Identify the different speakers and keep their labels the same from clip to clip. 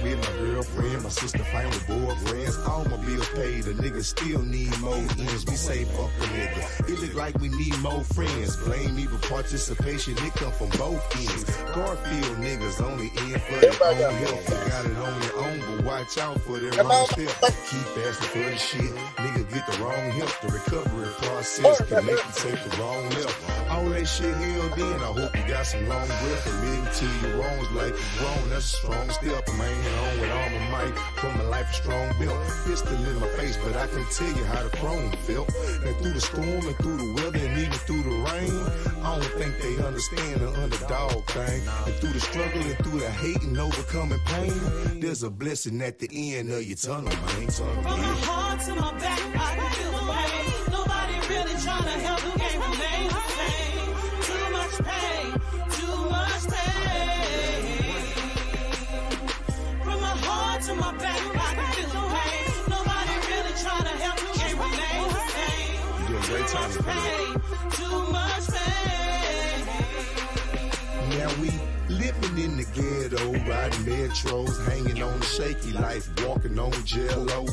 Speaker 1: with my girlfriend, my sister family, boyfriends. All my bills paid, a nigga still need more ends. We say fuck a nigga. It look like we need more friends. Blame me for participation, it come from both ends. Garfield niggas only in for their own health. You got it on your own, but watch out for their wrong step. Keep asking for the shit, nigga get the wrong help. The recovery process can make you take the wrong left. All that shit held in, I hope you got some long breath. Admitting to your wrongs like you wrong, that's a strong step. I'm hanging on with all my might, from my life a strong built. Pistol in my face, but I can tell you how the chrome felt. And through the storm and through the weather and even through the rain, I don't think they understand the underdog thing. And through the struggle and through the hate and overcoming pain, there's a blessing at the end of your tunnel, man.
Speaker 2: From my heart to my back, I can feel the pain. Nobody really trying to help, the game remains the same. Too much pain, too much pain. From my heart to my back, I can feel the pain. Nobody really trying to help, the game remains the same.
Speaker 1: You're doing great times for
Speaker 2: pain, too much pain.
Speaker 1: Now we living in the ghetto, riding metros, hanging on the shaky life, walking on jello.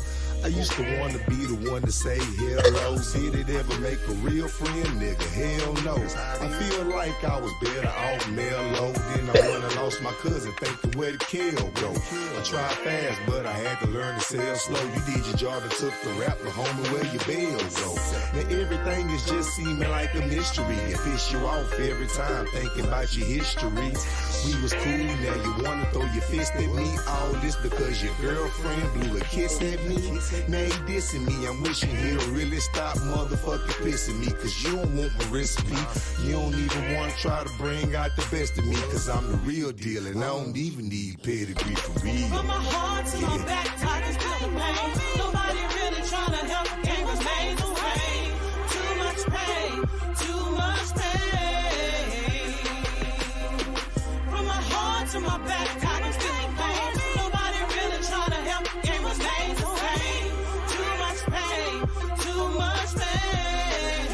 Speaker 1: I used to want to be the one to say hello. Did it ever make a real friend, nigga? Hell no. I feel like I was better off mellow. Then I went and lost my cousin, thinking where the kill go. I tried fast, but I had to learn to sell slow. You did your job and took the rap, but homie, where your bills go? Now everything is just seeming like a mystery. It piss you off every time thinking about your history. We was cool, now you wanna throw your fist at me. All this because your girlfriend blew a kiss at me. Now he dissing me, I'm wishing he'll really stop motherfucking pissing me. Cause you don't want my recipe. You don't even wanna try to bring out the best of me. Cause I'm the real deal and I don't even need pedigree for real.
Speaker 2: From my heart to my back, I can feel the pain. Nobody really trying to help, the game remains the same. Too much pain, too much pain. From my heart to my back, I can feel the pain. Nobody really trying to help, the game remains the same. Too much pain, too much pain.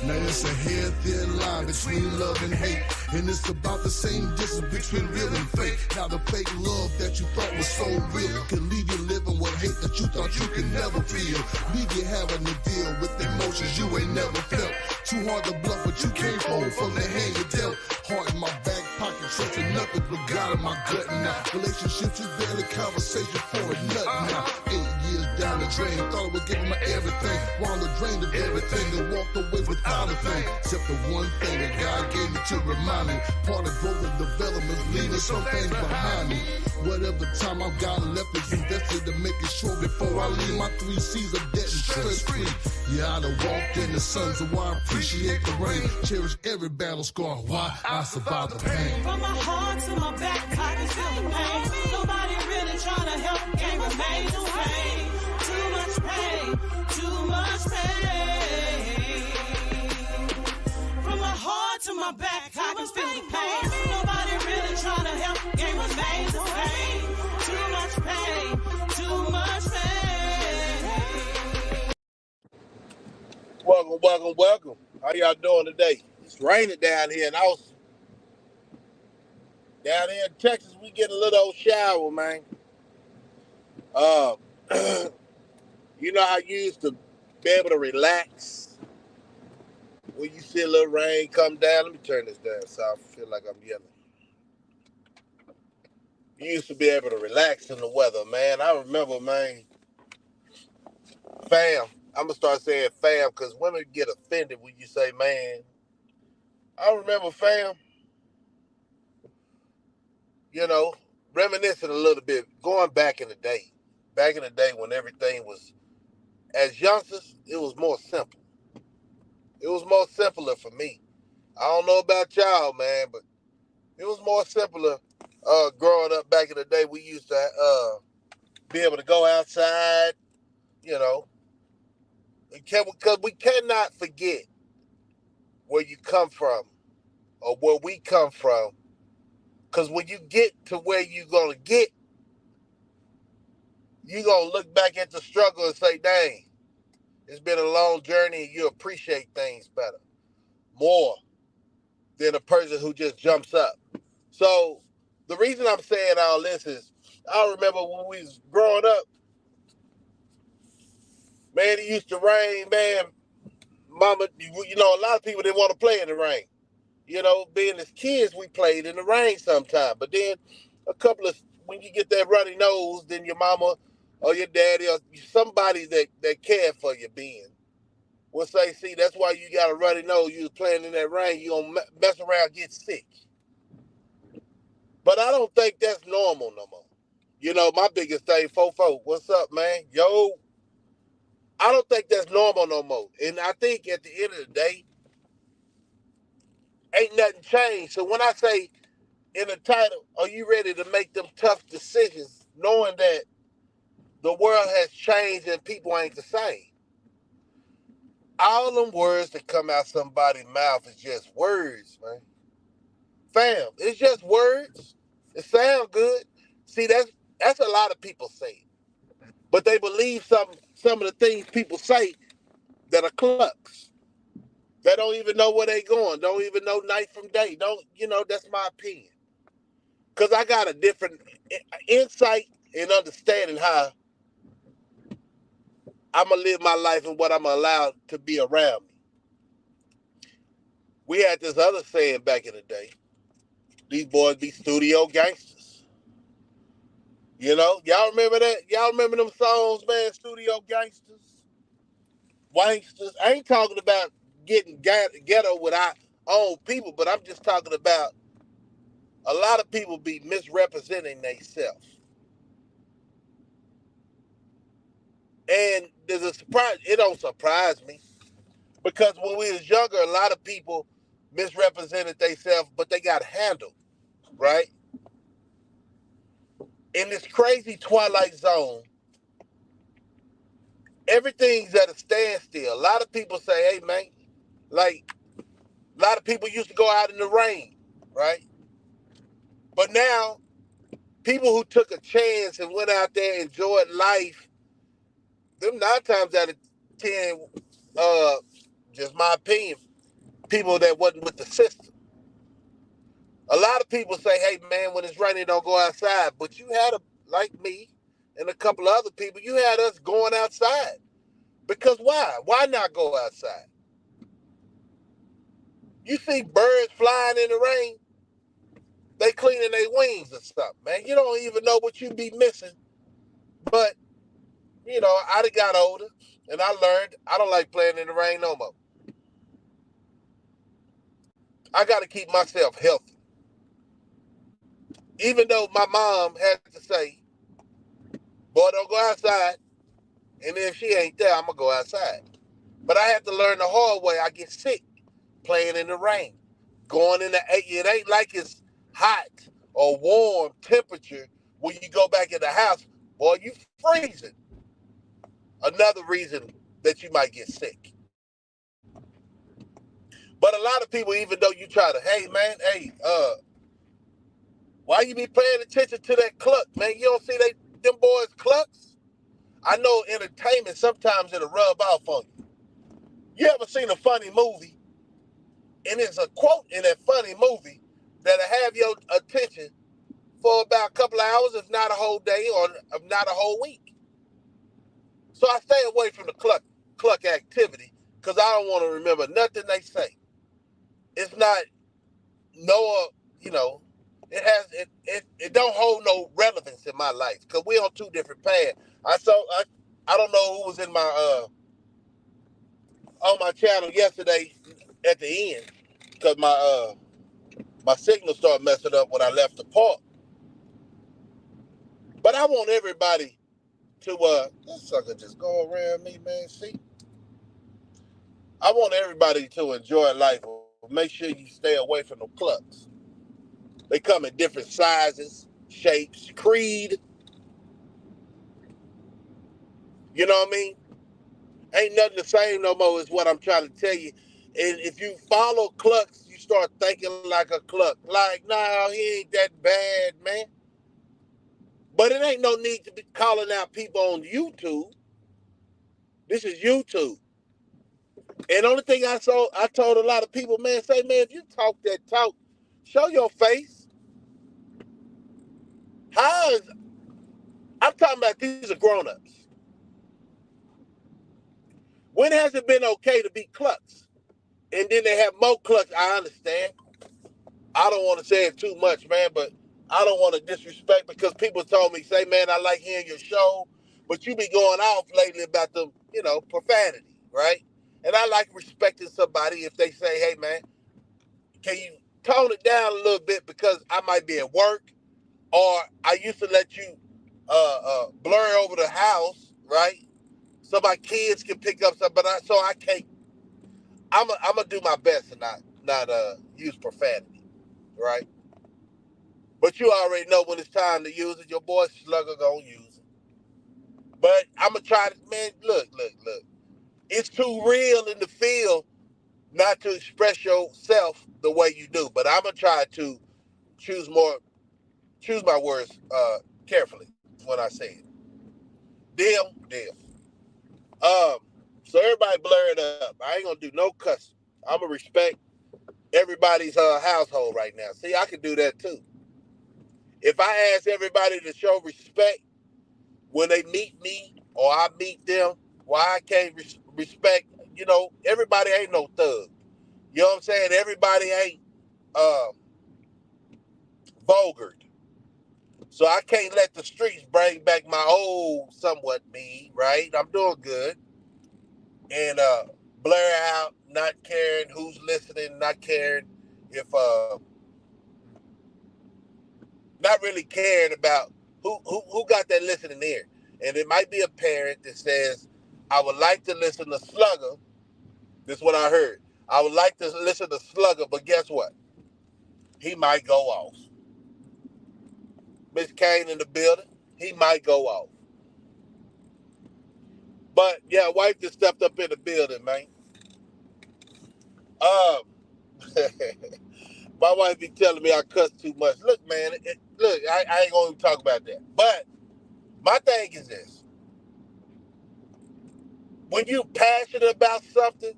Speaker 3: Now it's a hair thin line between love and hate. And it's about the same distance between real and fake. Now the fake love that you thought was so real can leave you living with hate that you thought you could never feel. Leave you having to deal with emotions you ain't never felt. Too hard to bluff, but you can't fold from the hand you dealt. Heart in my back pocket, trusting nothing but God in my gut now. Relationships is barely conversation for a nut now. 8 years down the drain, thought I was giving my everything. Wound the drain of everything and walked away without a thing. Except the one thing that God gave me to remind me. Part of growth and development, leaving some things behind me. Whatever time I've got left is invested to making sure before I leave my 3 C's of debt and stress free. Yeah, I done walked in the sun, so I appreciate the rain. Cherish every battle scar, why I survived the pain.
Speaker 2: From my heart to my back, I can feel the pain. Nobody really trying to help, the game remains the same. Too much pain, too much pain. From my heart to my back, I can feel the pain. Nobody really trying to help, the game remains the same. Too much pain, too much pain.
Speaker 4: Welcome. How y'all doing today? It's raining down here in Austin. Down here in Texas, we get a little old shower, man. You know how you used to be able to relax when you see a little rain come down? Let me turn this down so I feel like I'm yelling. You used to be able to relax in the weather, man. I remember, man, fam. I'm going to start saying fam because women get offended when you say man. I remember, fam, you know, reminiscing a little bit, going back in the day. Back in the day when everything was, as youngsters, it was more simple. It was more simpler for me. I don't know about y'all, man, but it was more simpler growing up back in the day. We used to be able to go outside, you know, because we cannot forget where you come from or where we come from. Because when you get to where you're going to get, you're going to look back at the struggle and say, dang, it's been a long journey and you appreciate things better, more than a person who just jumps up. So the reason I'm saying all this is I remember when we was growing up, man, it used to rain, man. Mama, you know, a lot of people didn't want to play in the rain. You know, being as kids, we played in the rain sometime. But then when you get that runny nose, then your mama or your daddy or somebody that cared for you will say, see, that's why you got a runny nose. You was playing in that rain, you going to mess around get sick. But I don't think that's normal no more. You know, my biggest thing, Fofo, what's up, man? Yo, I don't think that's normal no more. And I think at the end of the day, ain't nothing changed. So when I say in the title, are you ready to make them tough decisions, knowing that the world has changed and people ain't the same? All them words that come out somebody's mouth is just words, man. Fam, it's just words. It sounds good. See, that's a lot of people say. But they believe some of the things people say that are clucks. They don't even know where they going. Don't even know night from day. That's my opinion. Because I got a different insight and understanding how I'm going to live my life and what I'm allowed to be around me. We had this other saying back in the day. These boys be studio gangsters. You know? Y'all remember that? Y'all remember them songs, man? Studio gangsters? Wanksters? I ain't talking about getting ghetto with our own people, but I'm just talking about a lot of people be misrepresenting themselves. And there's a surprise. It don't surprise me. Because when we was younger, a lot of people misrepresented themselves, but they got handled, right? In this crazy twilight zone, everything's at a standstill. A lot of people say, hey, man, like, a lot of people used to go out in the rain, right? But now, people who took a chance and went out there and enjoyed life, them 9 times out of 10, just my opinion, people that wasn't with the system. A lot of people say, hey, man, when it's raining, don't go outside. But you had, like me and a couple of other people, you had us going outside. Because why? Why not go outside? You see birds flying in the rain, they cleaning their wings or something, man. You don't even know what you be missing. But, you know, I done got older, and I learned I don't like playing in the rain no more. I got to keep myself healthy. Even though my mom had to say, boy, don't go outside. And if she ain't there, I'm going to go outside. But I had to learn the hard way. I get sick playing in the rain. Going in it ain't like it's hot or warm temperature when you go back in the house. Boy, you freezing. Another reason that you might get sick. But a lot of people, even though you try to, hey, man, why you be paying attention to that cluck, man? You don't see them boys clucks? I know entertainment, sometimes it'll rub off on you. You ever seen a funny movie, and there's a quote in that funny movie that'll have your attention for about a couple of hours, if not a whole day, or if not a whole week. So I stay away from the cluck activity, because I don't want to remember nothing they say. It's not it don't hold no relevance in my life, because we're on 2 different paths. I don't know who was in my on my channel yesterday at the end, because my signal started messing up when I left the park. But I want everybody to this sucker just go around me, man. See, I want everybody to enjoy life. Make sure you stay away from the clucks. They come in different sizes, shapes, creed. You know what I mean? Ain't nothing the same no more is what I'm trying to tell you. And if you follow clucks, you start thinking like a cluck. Like, nah, he ain't that bad, man. But it ain't no need to be calling out people on YouTube. This is YouTube. And the only thing I told a lot of people, man, say, man, if you talk that talk, show your face. How is I'm talking about these are grown-ups. When has it been okay to be clucks? And then they have more clucks. I understand. I don't want to say it too much, man, but I don't want to disrespect because people told me, say, man, I like hearing your show, but you be going off lately about the, profanity, right? And I like respecting somebody if they say, hey, man, can you tone it down a little bit because I might be at work, or I used to let you blur over the house, right? So my kids can pick up something, but I can't. I'm gonna do my best to not use profanity, right? But you already know when it's time to use it. Your boy Slugger gonna use it. But I'm gonna try to, man. Look. It's too real in the field not to express yourself the way you do. But I'm gonna try to choose my words carefully when I say it. Deal. So everybody blur it up. I ain't gonna do no cussing. I'm gonna respect everybody's household right now. See, I can do that too. If I ask everybody to show respect when they meet me or I meet them, why I can't respect, everybody ain't no thug. You know what I'm saying? Everybody ain't vulgar. So I can't let the streets bring back my old somewhat me, right? I'm doing good. And blare out, not caring who's listening, not caring if not really caring about who got that listening ear. And it might be a parent that says, I would like to listen to Slugger. This is what I heard. I would like to listen to Slugger, but guess what? He might go off. Miss Kane in the building, he might go off. But yeah, wife just stepped up in the building, man. My wife be telling me I cuss too much. Look, man, I ain't gonna even talk about that. But my thing is this. When you passionate about something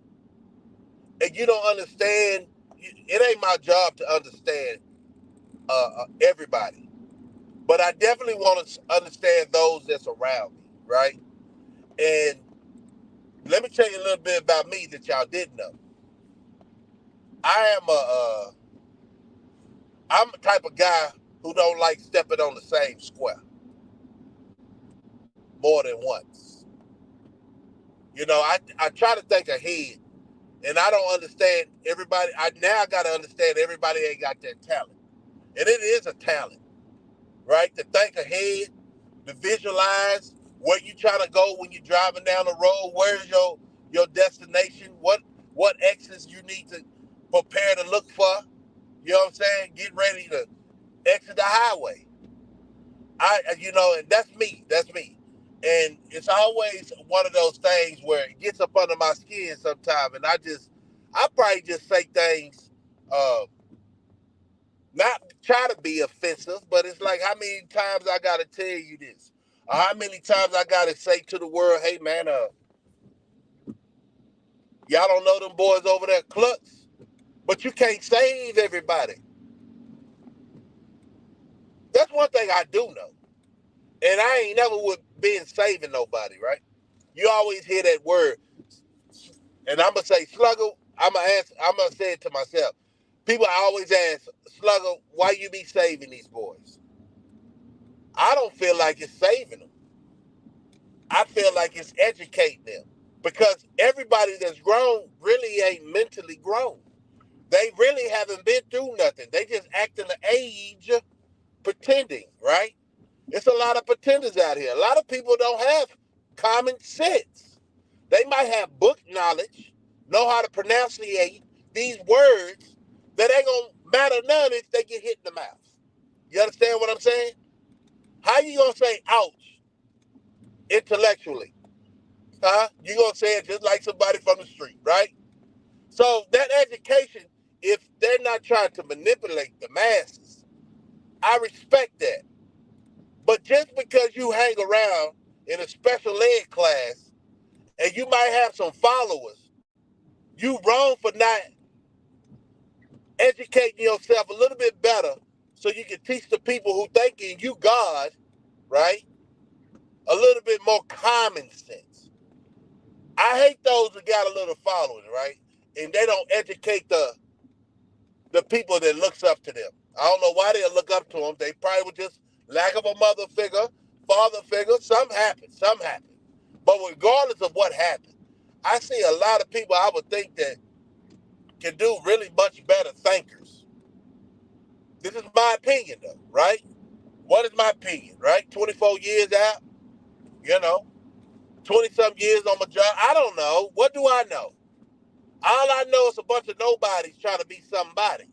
Speaker 4: and you don't understand, it ain't my job to understand everybody. But I definitely want to understand those that's around me, right? And let me tell you a little bit about me that y'all didn't know. I'm the type of guy who don't like stepping on the same square more than once. I try to think ahead, and I don't understand everybody. I got to understand everybody ain't got that talent, and it is a talent, right? To think ahead, to visualize where you trying to go when you're driving down the road. Where's your destination? What exits you need to prepare to look for? You know what I'm saying? Get ready to exit the highway. And that's me. And it's always one of those things where it gets up under my skin sometimes, and I probably just say things, not try to be offensive, but it's like, how many times I gotta tell you this? Or how many times I gotta say to the world, hey man, y'all don't know them boys over there clucks, but you can't save everybody. That's one thing I do know. And I ain't never would been saving nobody, right? You always hear that word. And I'm going to say, Slugger, I'm going to say it to myself. People always ask, Slugger, why you be saving these boys? I don't feel like it's saving them. I feel like it's educating them. Because everybody that's grown really ain't mentally grown. They really haven't been through nothing. They just acting the age pretending, right? It's a lot of pretenders out here. A lot of people don't have common sense. They might have book knowledge, know how to pronunciate these words that ain't going to matter none if they get hit in the mouth. You understand what I'm saying? How you going to say ouch intellectually? Huh? You going to say it just like somebody from the street, right? So that education, if they're not trying to manipulate the masses, I respect that. But just because you hang around in a special ed class and you might have some followers, you wrong for not educating yourself a little bit better so you can teach the people who thinking you God, right? a little bit more common sense. I hate those that got a little following, right? And they don't educate the people that looks up to them. I don't know why they look up to them. They probably were just lack of a mother figure, father figure. Some happened. But regardless of what happened, I see a lot of people I would think that can do really much better thinkers. This is my opinion, though, right? What is my opinion, right? 24 years out, 20-some years on my job. I don't know. What do I know? All I know is a bunch of nobodies trying to be somebody.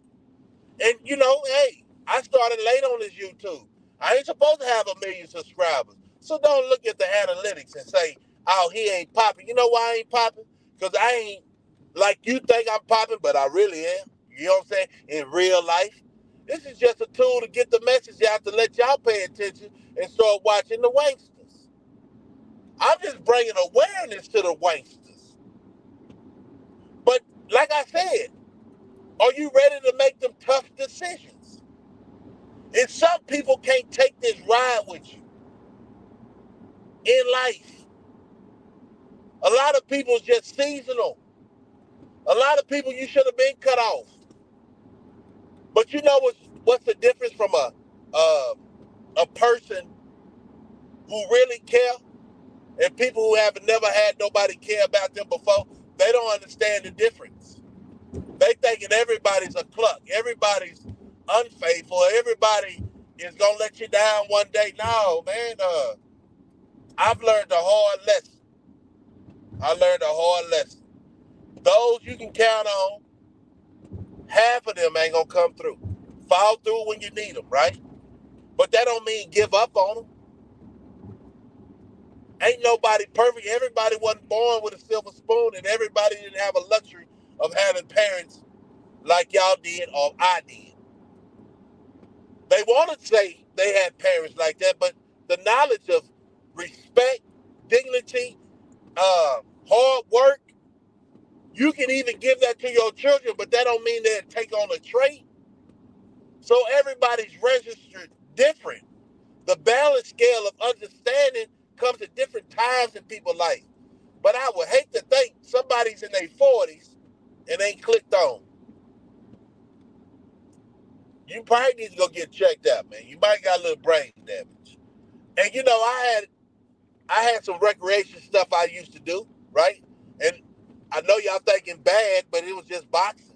Speaker 4: And, hey, I started late on this YouTube. I ain't supposed to have 1 million subscribers. So don't look at the analytics and say, oh, he ain't popping. You know why I ain't popping? Because I ain't like you think I'm popping, but I really am. You know what I'm saying? In real life. This is just a tool to get the message out to let y'all pay attention and start watching the wanksters. I'm just bringing awareness to the wanksters. But like I said, are you ready to make them tough decisions? And some people can't take this ride with you in life. A lot of people is just seasonal. A lot of people you should have been cut off. But you know what's the difference from a person who really care and people who have never had nobody care about them before? They don't understand the difference. They thinking everybody's a cluck, everybody's unfaithful, everybody is gonna let you down one day. No, man. I've learned a hard lesson. Those you can count on, half of them ain't gonna come through. Fall through when you need them, right? But that don't mean give up on them. Ain't nobody perfect. Everybody wasn't born with a silver spoon, and everybody didn't have a luxury of having parents like y'all did or I did. They want to say they had parents like that, but the knowledge of respect, dignity, hard work, you can even give that to your children, but that don't mean they'll take on a trait. So everybody's registered different. The balance scale of understanding comes at different times in people's life. But I would hate to think somebody's in their 40s and ain't clicked on. You probably need to go get checked out, man. You might got a little brain damage. And I had some recreation stuff I used to do, right? And I know y'all thinking bad, but it was just boxing.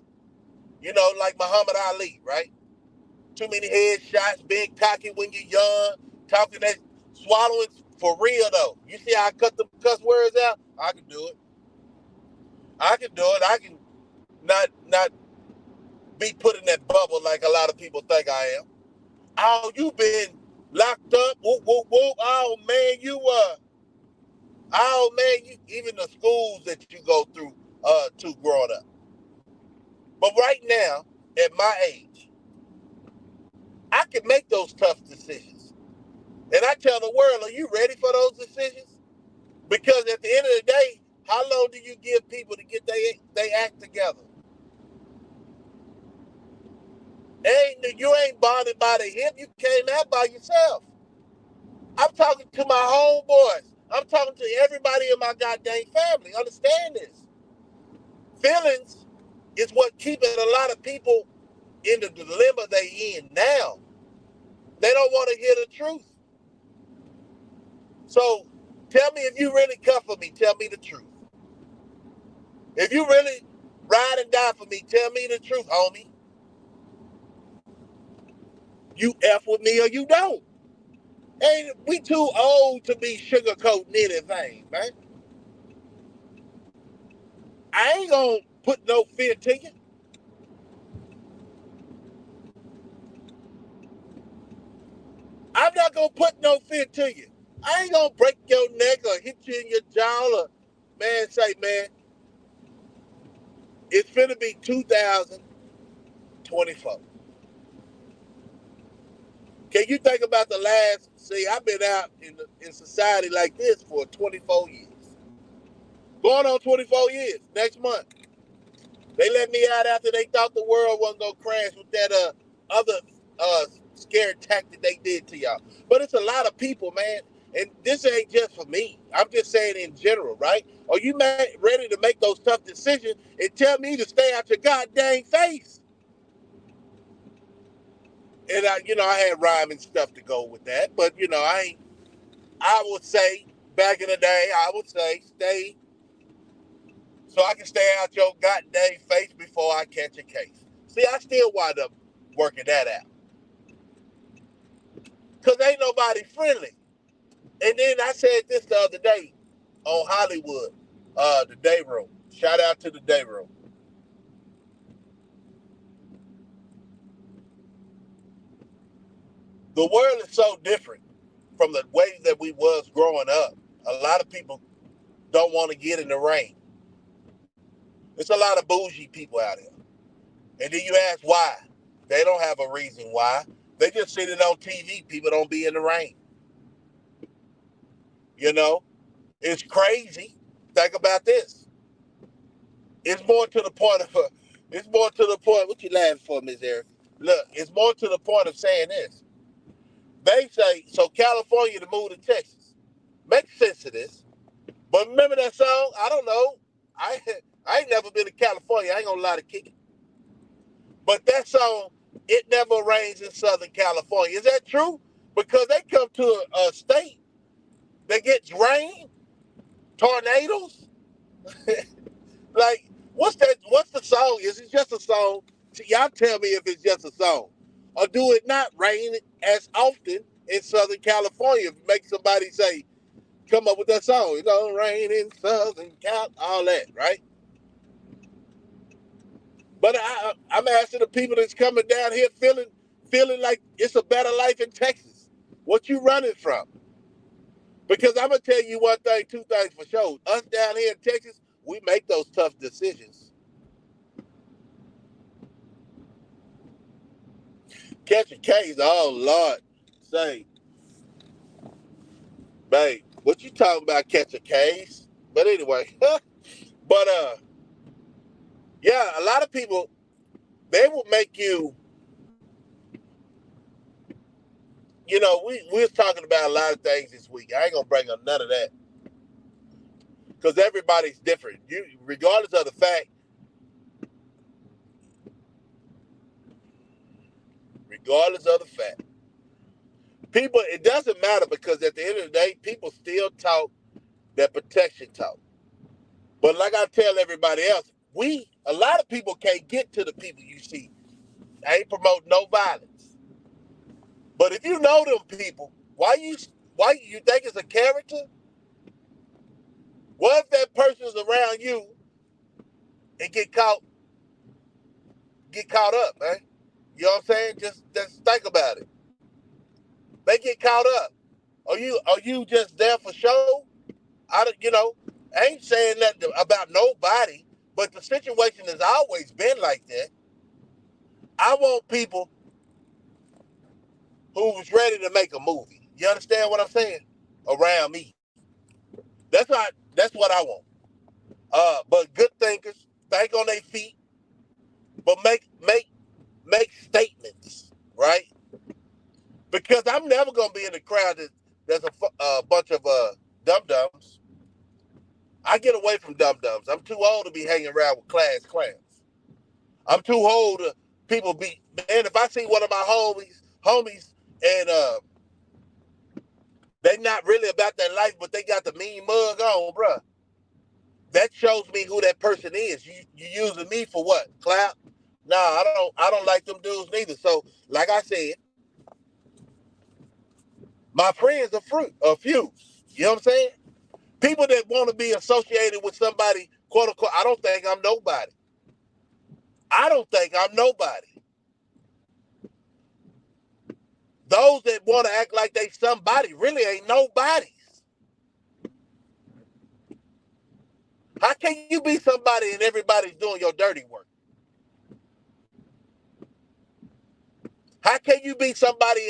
Speaker 4: Like Muhammad Ali, right? Too many headshots, being cocky when you're young, talking that, swallowing for real though. You see how I cut the cuss words out? I can do it. I can not be put in that bubble like a lot of people think I am. Oh, you been locked up. Whoop, whoop, whoop. Oh man, even the schools that you go through to growing up. But right now, at my age, I can make those tough decisions. And I tell the world, are you ready for those decisions? Because at the end of the day, how long do you give people to get they act together? You ain't bonded by the hip. You came out by yourself. I'm talking to my homeboys. I'm talking to everybody in my goddamn family. Understand this. Feelings is what keeping a lot of people in the dilemma they in now. They don't want to hear the truth. So tell me if you really come for me, tell me the truth. If you really ride and die for me, tell me the truth, homie. You F with me or you don't. And we too old to be sugarcoating anything, man. I ain't gonna put no fear to you. I'm not gonna put no fear to you. I ain't gonna break your neck or hit you in your jaw or, man, say, man, it's finna be 2024. Can you think about the last, I've been out in society like this for 24 years. Going on 24 years, next month. They let me out after they thought the world wasn't going to crash with that other scary tactic they did to y'all. But it's a lot of people, man. And this ain't just for me. I'm just saying in general, right? Are you ready to make those tough decisions and tell me to stay out your goddamn face? And I had rhyming stuff to go with that, but I would say back in the day, I would say stay so I can stay out your goddamn face before I catch a case. See, I still wind up working that out. Because ain't nobody friendly. And then I said this the other day on Hollywood, the Day Room. Shout out to the Day Room. The world is so different from the way that we was growing up. A lot of people don't want to get in the rain. There's a lot of bougie people out here. And then you ask why. They don't have a reason why. They just sitting on TV. People don't be in the rain. It's crazy. Think about this. It's more to the point of, what you laughing for, Ms. Eric? Look, it's more to the point of saying this. They say, so California to move to Texas. Makes sense to this. But remember that song? I don't know. I ain't never been to California. I ain't gonna lie to kick it. But that song, It Never Rains in Southern California. Is that true? Because they come to a state that gets rain, tornadoes. Like, what's that? What's the song? Is it just a song? Y'all tell me if it's just a song. Or do it not rain as often in Southern California? Make somebody say, come up with that song. It don't rain in Southern Cal, all that, right? But I'm asking the people that's coming down here feeling like it's a better life in Texas. What you running from? Because I'm going to tell you one thing, two things for sure. Us down here in Texas, we make those tough decisions. Catch a case, oh, Lord. Say, babe, what you talking about, catch a case? But anyway, yeah, a lot of people, they will make you, we was talking about a lot of things this week. I ain't going to bring up none of that. Because everybody's different. Regardless of the fact, people, it doesn't matter because at the end of the day, people still talk that protection talk. But like I tell everybody else, a lot of people can't get to the people you see. I ain't promoting no violence. But if you know them people, why you think it's a character? What if that person's around you and get caught up, man? You know what I'm saying? Just think about it. They get caught up. Are you just there for show? I ain't saying that about nobody, but the situation has always been like that. I want people who's ready to make a movie. You understand what I'm saying? Around me. That's what I want. But good thinkers, think on their feet, but make statements, right? Because I'm never gonna be in the crowd that's a bunch of dum-dums. I get away from dum-dums. I'm too old to be hanging around with class clowns. I'm too old to people be, man, if I see one of my homies and they not really about that life, but they got the mean mug on, bruh. That shows me who that person is. You using me for what? Clout? Nah, I don't like them dudes neither. So, like I said, my friends are few. You know what I'm saying? People that want to be associated with somebody, quote unquote, I don't think I'm nobody. Those that want to act like they somebody really ain't nobodies. How can you be somebody and everybody's doing your dirty work? How can you be somebody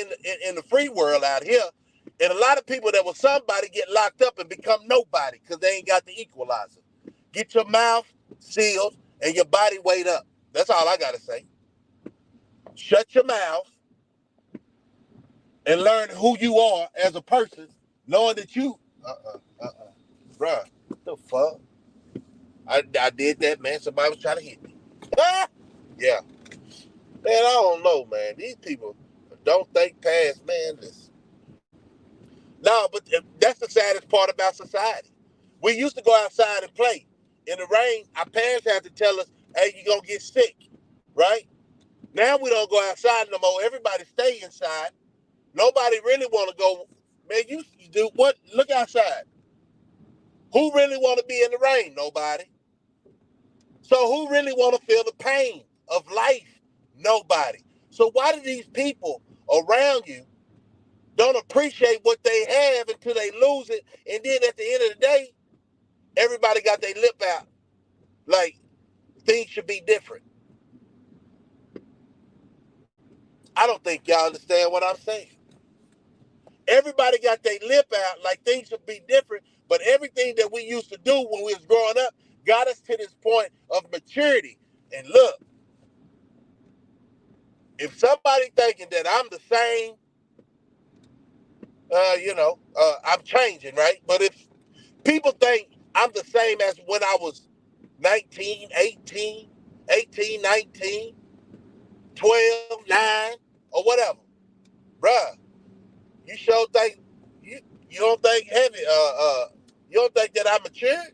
Speaker 4: in the free world out here? And a lot of people that was somebody get locked up and become nobody because they ain't got the equalizer. Get your mouth sealed and your body weight up. That's all I got to say. Shut your mouth and learn who you are as a person, knowing that you, bruh, what the fuck? I did that, man. Somebody was trying to hit me. Yeah. Man, I don't know, man. These people don't think past, man, this. No, but that's the saddest part about society. We used to go outside and play. In the rain, our parents had to tell us, hey, you're going to get sick, right? Now we don't go outside no more. Everybody stay inside. Nobody really want to go. Man, you do what? Look outside. Who really want to be in the rain? Nobody. So who really want to feel the pain of life? Nobody. So why do these people around you don't appreciate what they have until they lose it? And then at the end of the day, everybody got their lip out. Like, things should be different. I don't think y'all understand what I'm saying. Everybody got their lip out like things should be different, but everything that we used to do when we was growing up got us to this point of maturity. And look, if somebody thinking that I'm the same, I'm changing, right? But if people think I'm the same as when I was 19, 18, 19, 12, 9, or whatever, bruh, you sure think you don't think heavy, you don't think that I'm mature?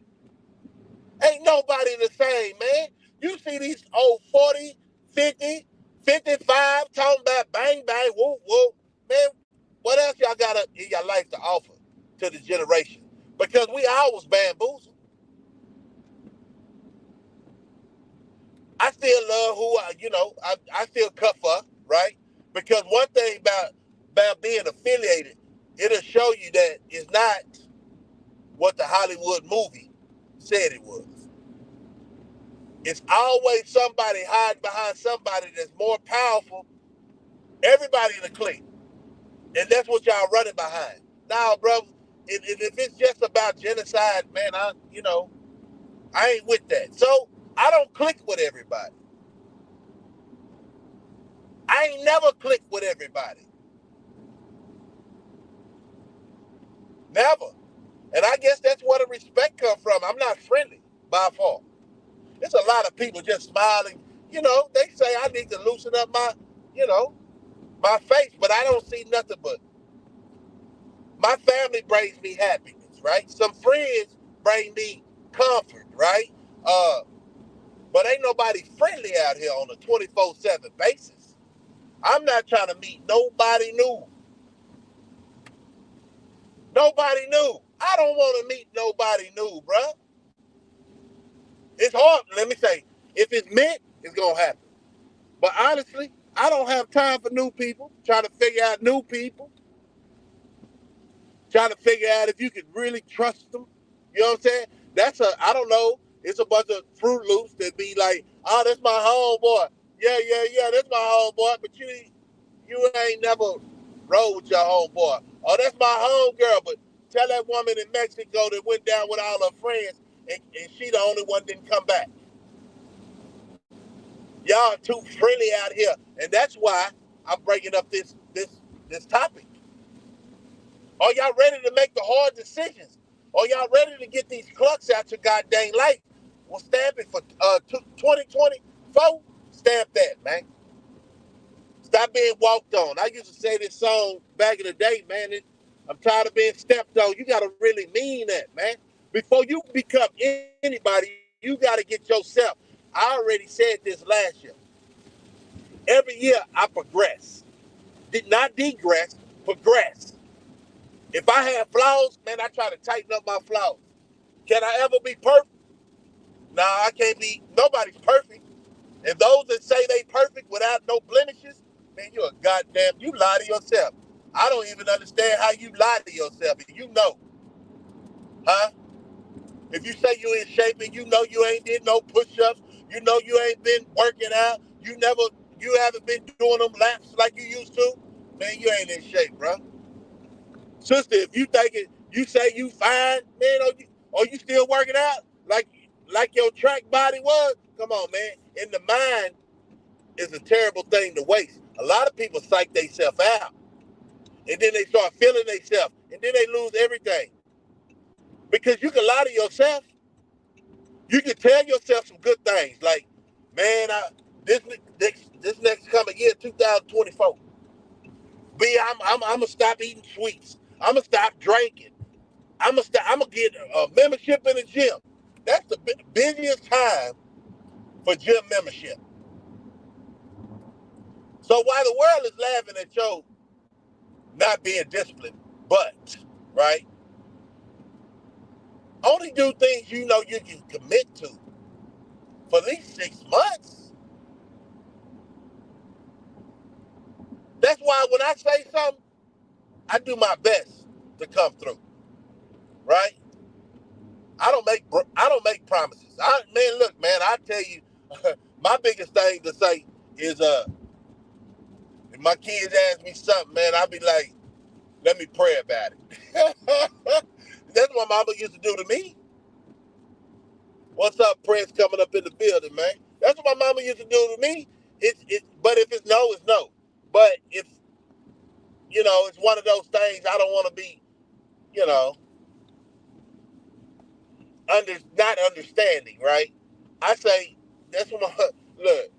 Speaker 4: Ain't nobody the same, man. You see these old 40, 50, 55 talking about bang, bang, whoop, whoop. Man, what else y'all got in your life to offer to the generation? Because we always bamboozled. I still love who I still cut for, right? Because one thing about being affiliated, it'll show you that it's not what the Hollywood movie said it was. It's always somebody hiding behind somebody that's more powerful. Everybody in the clique. And that's what y'all running behind. Now, bro, if it's just about genocide, man, I ain't with that. So I don't click with everybody. I ain't never clicked with everybody. Never. And I guess that's where the respect comes from. I'm not friendly by far. There's a lot of people just smiling. They say I need to loosen up my face, but I don't see nothing but my family brings me happiness, right? Some friends bring me comfort, right? But ain't nobody friendly out here on a 24/7 basis. I'm not trying to meet nobody new. Nobody new. I don't want to meet nobody new, bruh. It's hard. Let me say, if it's meant, it's going to happen. But honestly, I don't have time for new people, trying to figure out new people, trying to figure out if you can really trust them. You know what I'm saying? I don't know, it's a bunch of Fruit Loops that be like, oh, that's my homeboy. Yeah, that's my homeboy, but you ain't never rode with your homeboy. Oh, that's my homegirl, but tell that woman in Mexico that went down with all her friends and she the only one didn't come back. Y'all are too friendly out here, and that's why I'm bringing up this topic. Are y'all ready to make the hard decisions? Are y'all ready to get these clucks out your goddamn life? Well, stamp it for 2024. Stamp that, man. Stop being walked on. I used to say this song back in the day, man. I'm tired of being stepped on. You got to really mean that, man. Before you become anybody, you got to get yourself. I already said this last year. Every year I progress. Did not digress, progress. If I have flaws, man, I try to tighten up my flaws. Can I ever be perfect? Nah, I can't be. Nobody's perfect. And those that say they perfect without no blemishes, man, you lie to yourself. I don't even understand how you lie to yourself. You know. Huh? If you say you in shape and you know you ain't did no push-ups, you know you ain't been working out, you haven't been doing them laps like you used to, man, you ain't in shape, bro. Sister, if you say you fine, man, or you still working out like your track body was, come on, man. In the mind is a terrible thing to waste. A lot of people psych themselves out. and then they start feeling themselves, and then they lose everything. Because you can lie to yourself. You can tell yourself some good things, like, man, this next coming year, 2024, I'm gonna stop eating sweets. I'm gonna stop drinking. I'm gonna get a membership in the gym. That's the busiest time for gym membership. So while the world is laughing at your not being disciplined, but, right, only do things you know you can commit to for at least 6 months. That's why when I say something, I do my best to come through, right? I don't make promises. Man, look, man, I tell you, my biggest thing to say is, if my kids ask me something, man, I'll be like, let me pray about it. That's what my mama used to do to me. What's up, Prince, coming up in the building, man? That's what my mama used to do to me. But if it's no, it's no. But if, it's one of those things I don't want to be, not understanding, right? I say, that's what look,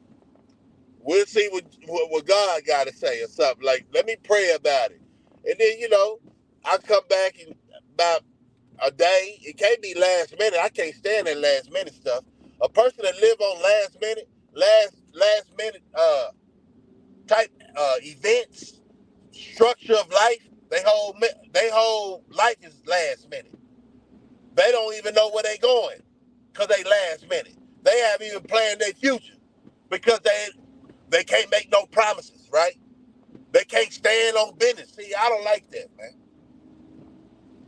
Speaker 4: we'll see what God got to say or something. Like, let me pray about it. And then, I come back in about a day. It can't be last minute. I can't stand that last minute stuff. A person that live on last minute type events, structure of life, they whole life is last minute. They don't even know where they going because they last minute. They haven't even planned their future because they can't make no promises, right? They can't stand on business. See, I don't like that, man.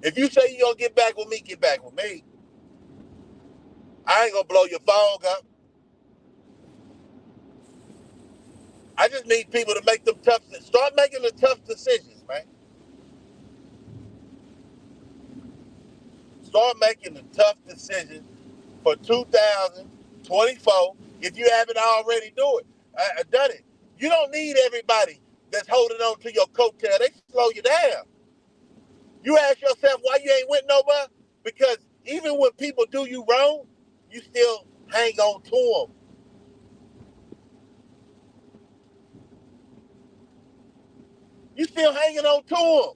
Speaker 4: If you say you're going to get back with me, get back with me. I ain't going to blow your phone up. I just need people to make them start making the tough decisions, man. Start making the tough decisions for 2024 if you haven't already done it. You don't need everybody that's holding on to your coattail. They slow you down. You ask yourself why you ain't went nowhere? Because even when people do you wrong, you still hang on to them. You still hanging on to them.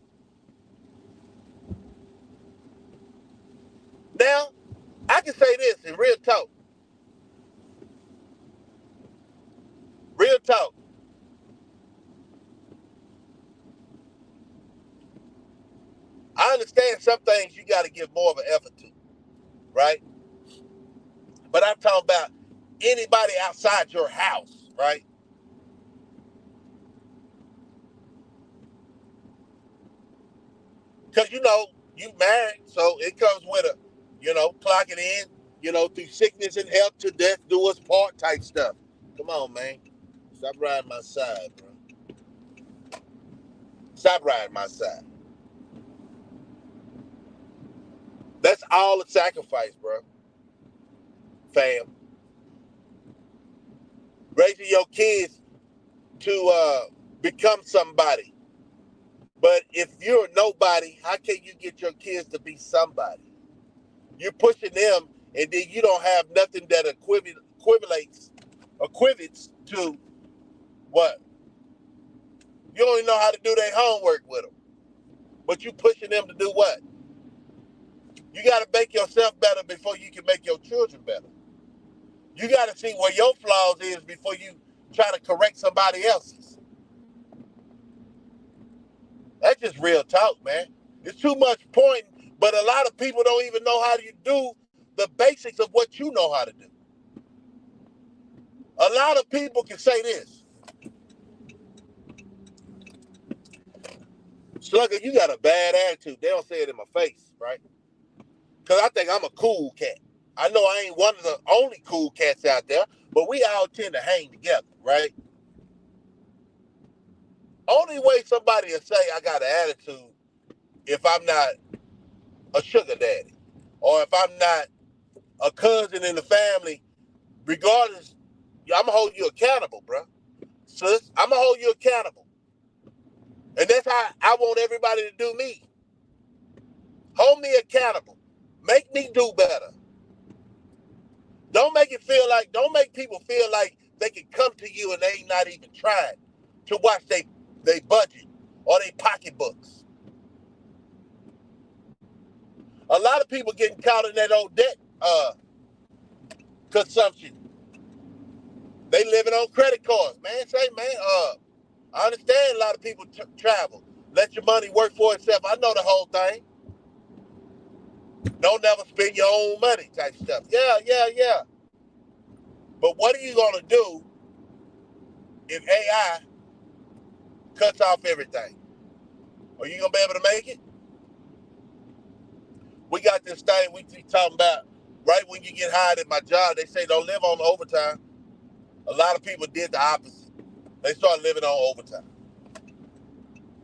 Speaker 4: Now, I can say this in real talk. Real talk. I understand some things you got to give more of an effort to, right? But I'm talking about anybody outside your house, right? Because, you married, so it comes with a, clocking in, through sickness and health to death, do us part type stuff. Come on, man. Stop riding my side, bro. Stop riding my side. That's all a sacrifice, bro. Fam. Raising your kids to become somebody. But if you're nobody, how can you get your kids to be somebody? You're pushing them, and then you don't have nothing that equivalates to what? You don't even know how to do their homework with them. But you pushing them to do what? You got to make yourself better before you can make your children better. You got to see where your flaws is before you try to correct somebody else's. That's just real talk, man. It's too much pointing, but a lot of people don't even know how to do the basics of what you know how to do. A lot of people can say this. Slugger, you got a bad attitude. They don't say it in my face, right? Because I think I'm a cool cat. I know I ain't one of the only cool cats out there, but we all tend to hang together, right? Only way somebody will say I got an attitude if I'm not a sugar daddy or if I'm not a cousin in the family, regardless, I'm going to hold you accountable, bro. Sis, I'm going to hold you accountable. And that's how I want everybody to do me. Hold me accountable. Make me do better. Don't make people feel like they can come to you and they ain't not even trying to watch they budget or they pocketbooks. A lot of people getting caught in that old debt consumption. They living on credit cards. Man, I understand a lot of people travel. Let your money work for itself. I know the whole thing. Don't never spend your own money type stuff. Yeah. But what are you going to do if AI cuts off everything? Are you going to be able to make it? We got this thing we keep talking about. Right when you get hired at my job, they say don't live on overtime. A lot of people did the opposite. They started living on overtime.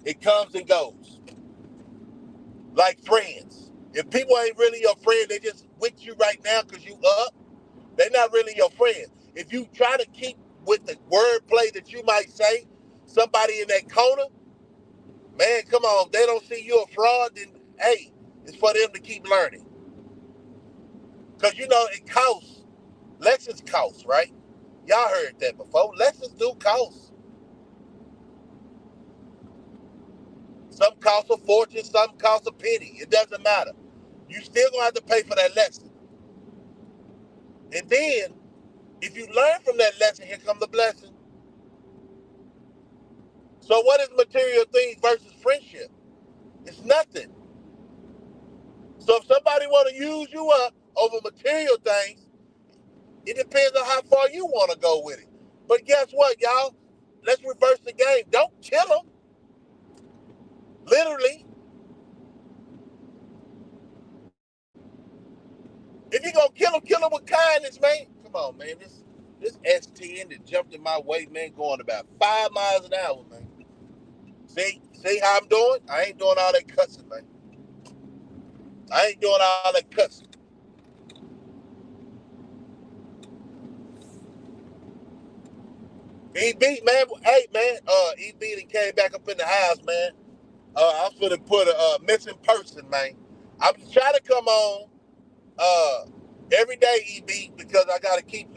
Speaker 4: It comes and goes. Like friends. If people ain't really your friend, they just with you right now because you up, they're not really your friend. If you try to keep with the wordplay that you might say, somebody in that corner, man, come on, if they don't see you a fraud, then hey, it's for them to keep learning. Because you know, it costs. Lessons cost, right? Y'all heard that before. Lessons do cost. Some cost a fortune, some cost a penny. It doesn't matter. You still gonna have to pay for that lesson. And then, if you learn from that lesson, here comes the blessing. So what is material things versus friendship? It's nothing. So if somebody want to use you up over material things, it depends on how far you want to go with it. But guess what, y'all? Let's reverse the game. Don't kill them. Literally. If you're going to kill them with kindness, man. Come on, man. This S10 that jumped in my way, man, going about 5 miles an hour, man. See how I'm doing? I ain't doing all that cussing, man. I ain't doing all that cussing. EB, man. Hey, man. EB that came back up in the house, man. I was going to put a missing person, man. I'm trying to come on every day, EB, because I got to keep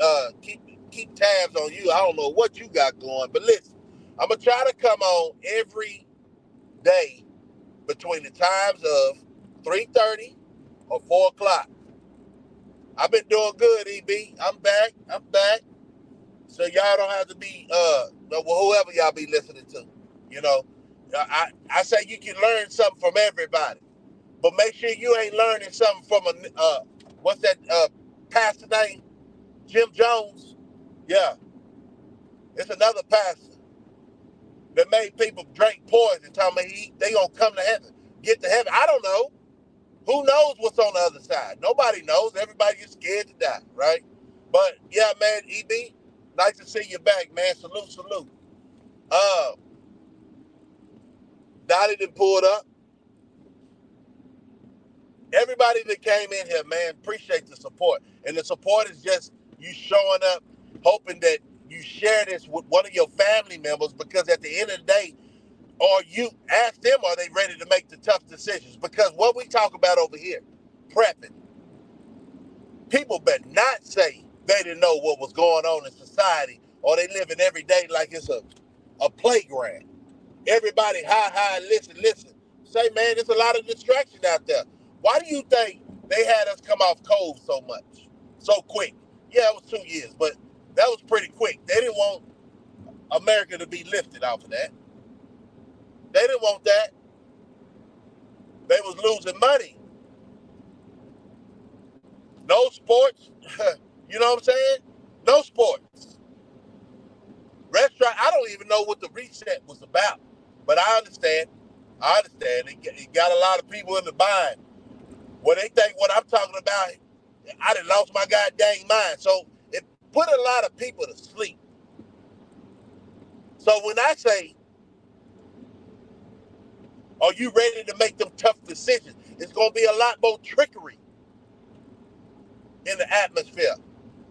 Speaker 4: tabs on you. I don't know what you got going, but listen, I'm going to try to come on every day between the times of 3:30 or 4 o'clock. I've been doing good, EB. I'm back. So y'all don't have to be, whoever y'all be listening to. You know, I say you can learn something from everybody, but make sure you ain't learning something from what's that pastor name? Jim Jones. Yeah, it's another pastor that made people drink poison, telling me they gonna come to heaven, get to heaven. I don't know. Who knows what's on the other side? Nobody knows. Everybody is scared to die, right? But yeah, man, EB, nice to see you back, man. Salute. Dottie done pulled up. Everybody that came in here, man, appreciate the support. And the support is just you showing up, hoping that you share this with one of your family members, because at the end of the day, or you ask them, are they ready to make the tough decisions? Because what we talk about over here, prepping, people better not say they didn't know what was going on in society, or they living every day like it's a playground. Everybody high, listen. Say, man, there's a lot of distraction out there. Why do you think they had us come off Cove so much, so quick? Yeah, it was 2 years, but that was pretty quick. They didn't want America to be lifted off of that. They didn't want that. They was losing money. No sports. You know what I'm saying? No sports. Restaurant, I don't even know what the reset was about. But I understand. It got a lot of people in the bind. When they think what I'm talking about, I done lost my goddamn mind. So it put a lot of people to sleep. So when I say, are you ready to make them tough decisions? It's going to be a lot more trickery in the atmosphere.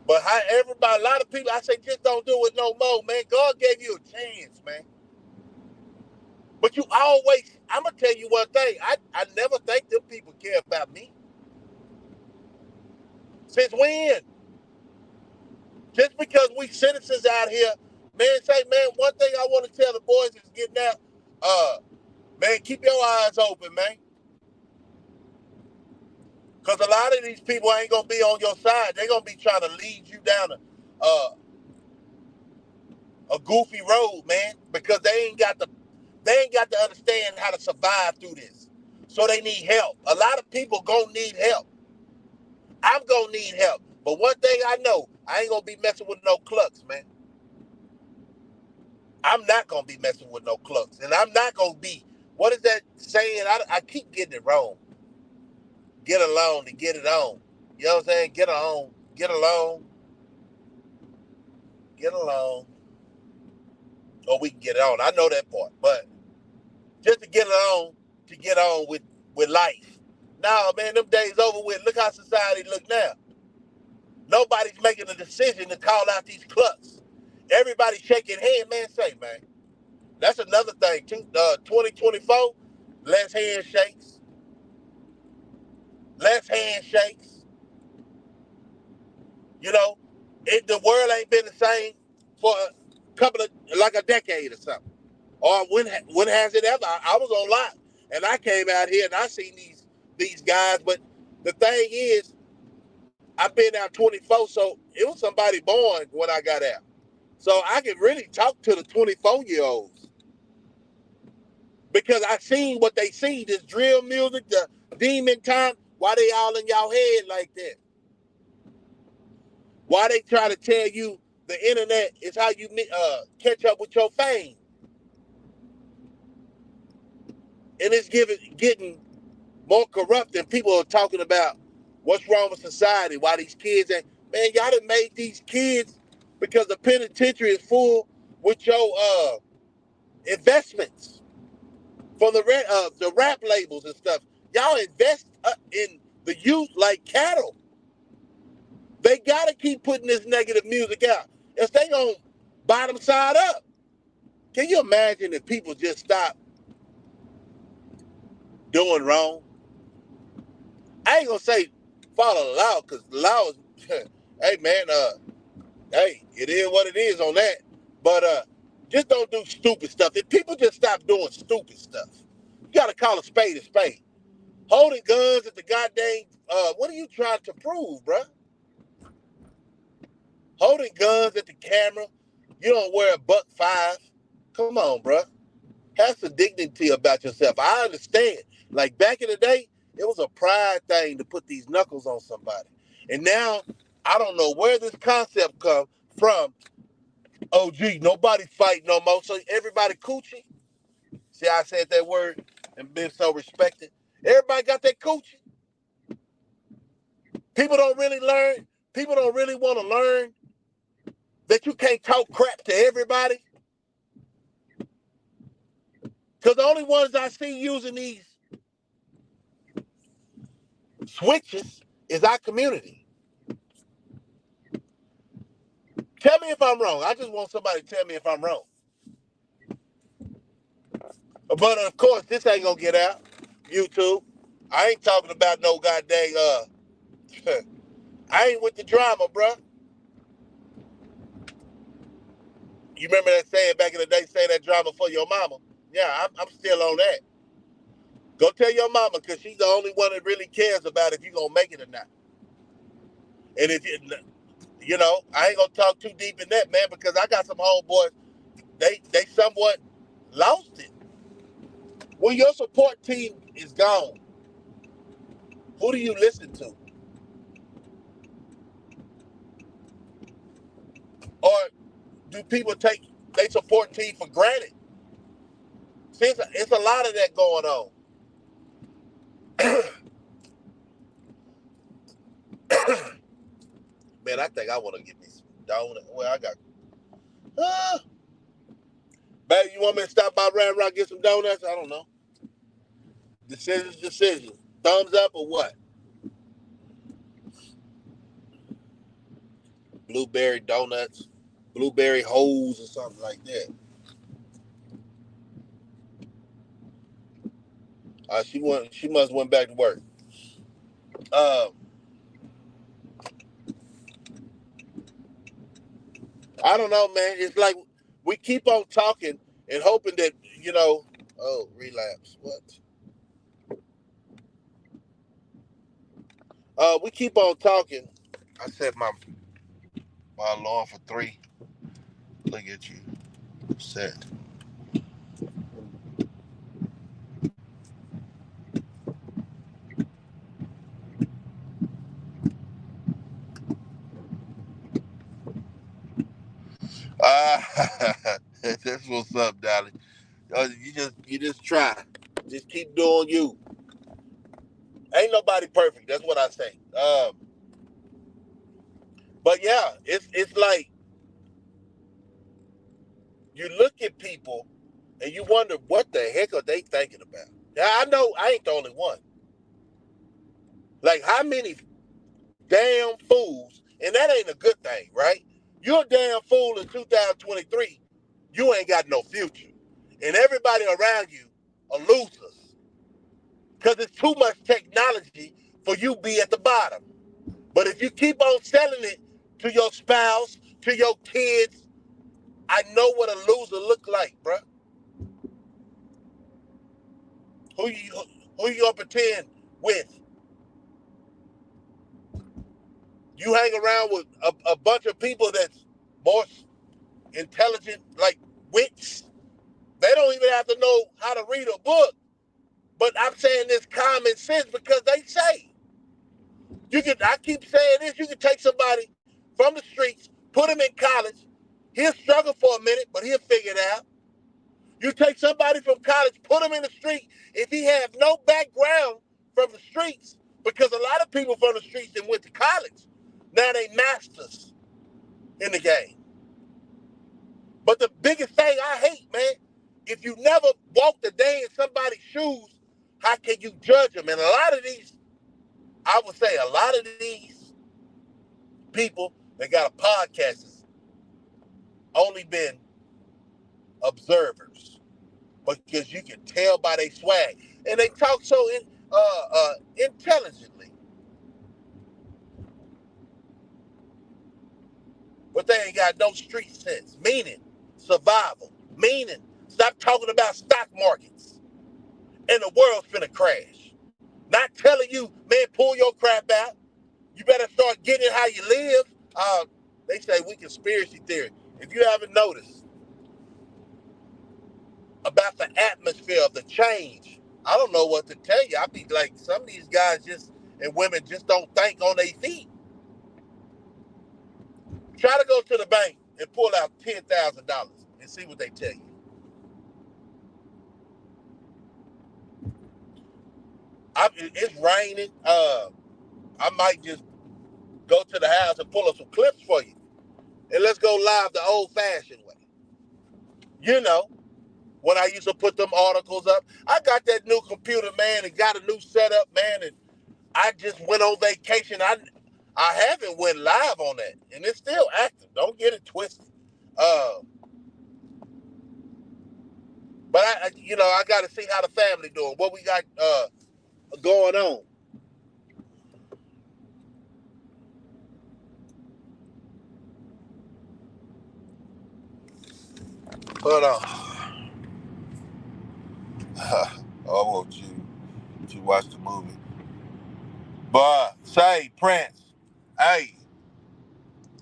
Speaker 4: But how everybody, a lot of people, I say, just don't do it no more, man. God gave you a chance, man. But you always, I'm going to tell you one thing. I never think them people care about me. Since when? Just because we citizens out here, man, one thing I want to tell the boys is getting out, man, keep your eyes open, man. Because a lot of these people ain't going to be on your side. They're going to be trying to lead you down a goofy road, man, because they ain't got to understand how to survive through this. So they need help. A lot of people gonna need help. I'm gonna need help. But one thing I know, I ain't gonna be messing with no clucks, man. I'm not gonna be messing with no clucks. And I'm not gonna be, what is that saying? I keep getting it wrong. Get along to get it on. You know what I'm saying? Get along. Get along. Get along. Or we can get it on. I know that part. But just to get along, to get on with life. Nah, man, them days over with. Look how society look now. Nobody's making a decision to call out these clucks. Everybody shaking hands, man. Say, man, that's another thing too. 2024, less handshakes. Less handshakes. You know, the world ain't been the same for like a decade or something. Or when has it ever? I was on lot, and I came out here and I seen these guys. But the thing is, I've been out 24, so it was somebody born when I got out. So I can really talk to the 24-year-olds because I seen what they see, this drill music, the demon time. Why they all in y'all head like that? Why they try to tell you the internet is how you catch up with your fame? And it's getting more corrupt, and people are talking about what's wrong with society, why these kids ain't. Man, y'all done made these kids, because the penitentiary is full with your investments from the rap labels and stuff. Y'all invest in the youth like cattle. They got to keep putting this negative music out. If they gonna bottom side up, can you imagine if people just stop doing wrong? I ain't gonna say follow the law, because the law is, hey man, hey, it is what it is on that. But just don't do stupid stuff. If people just stop doing stupid stuff, you gotta call a spade a spade. Holding guns at the goddamn, what are you trying to prove, bruh? Holding guns at the camera, you don't wear a $1.5. Come on, bruh. Have some dignity about yourself. I understand. Like back in the day, it was a pride thing to put these knuckles on somebody. And now, I don't know where this concept come from. Oh, gee, nobody fight no more, so everybody coochie. See, I said that word and been so respected. Everybody got that coochie. People don't really learn. People don't really want to learn that you can't talk crap to everybody. Because the only ones I see using these switches is our community. Tell me if I'm wrong. I just want somebody to tell me if I'm wrong. But of course, this ain't gonna get out. YouTube. I ain't talking about no goddamn I ain't with the drama, bruh. You remember that saying back in the day, say that drama for your mama? Yeah, I'm still on that. Go tell your mama, because she's the only one that really cares about if you're gonna make it or not. And if you know, I ain't gonna talk too deep in that, man, because I got some homeboys, they somewhat lost it. When your support team is gone, who do you listen to? Or do people take their support team for granted? See, it's a lot of that going on. Man, I think I want to get me some donuts. Well, I got. Baby, you want me to stop by Ram Rock get some donuts? I don't know. Decision. Thumbs up or what? Blueberry donuts, blueberry holes or something like that. She must went back to work. Uh, I don't know, man. It's like we keep on talking and hoping that Oh, relapse. What? We keep on talking. I set my alarm for 3. Look at you, set. Uh, that's what's up, darling. You just try. Just keep doing you. Ain't nobody perfect. That's what I say. But yeah, it's like you look at people and you wonder what the heck are they thinking about. Now I know I ain't the only one. Like how many damn fools, and that ain't a good thing, right? You're a damn fool in 2023. You ain't got no future, and everybody around you are losers because it's too much technology for you to be at the bottom. But if you keep on selling it to your spouse, to your kids, I know what a loser look like, bruh. Who you gonna pretend with? You hang around with a bunch of people that's more intelligent, like wits. They don't even have to know how to read a book. But I'm saying this common sense because they say. I keep saying this, you can take somebody from the streets, put him in college, he'll struggle for a minute, but he'll figure it out. You take somebody from college, put him in the street, if he has no background from the streets, because a lot of people from the streets that went to college, now they masters in the game. But the biggest thing I hate, man, if you never walked a day in somebody's shoes, how can you judge them? And a lot of these, I would say a lot of these people that got a podcast has only been observers. Because you can tell by their swag. And they talk so intelligently. But they ain't got no street sense. Meaning, survival. Meaning, stop talking about stock markets. And the world's finna crash. Not telling you, man, pull your crap out. You better start getting how you live. They say we conspiracy theory. If you haven't noticed about the atmosphere of the change, I don't know what to tell you. I be like, some of these guys and women just don't think on their feet. Try to go to the bank and pull out $10,000 and see what they tell you. It's raining. I might just go to the house and pull up some clips for you. And let's go live the old-fashioned way. You know, when I used to put them articles up. I got that new computer, man, and got a new setup, man, and I just went on vacation. I haven't went live on that, and it's still active. Don't get it twisted. But I got to see how the family doing, what we got going on. Hold on. I want you to watch the movie. But say, Prince, hey,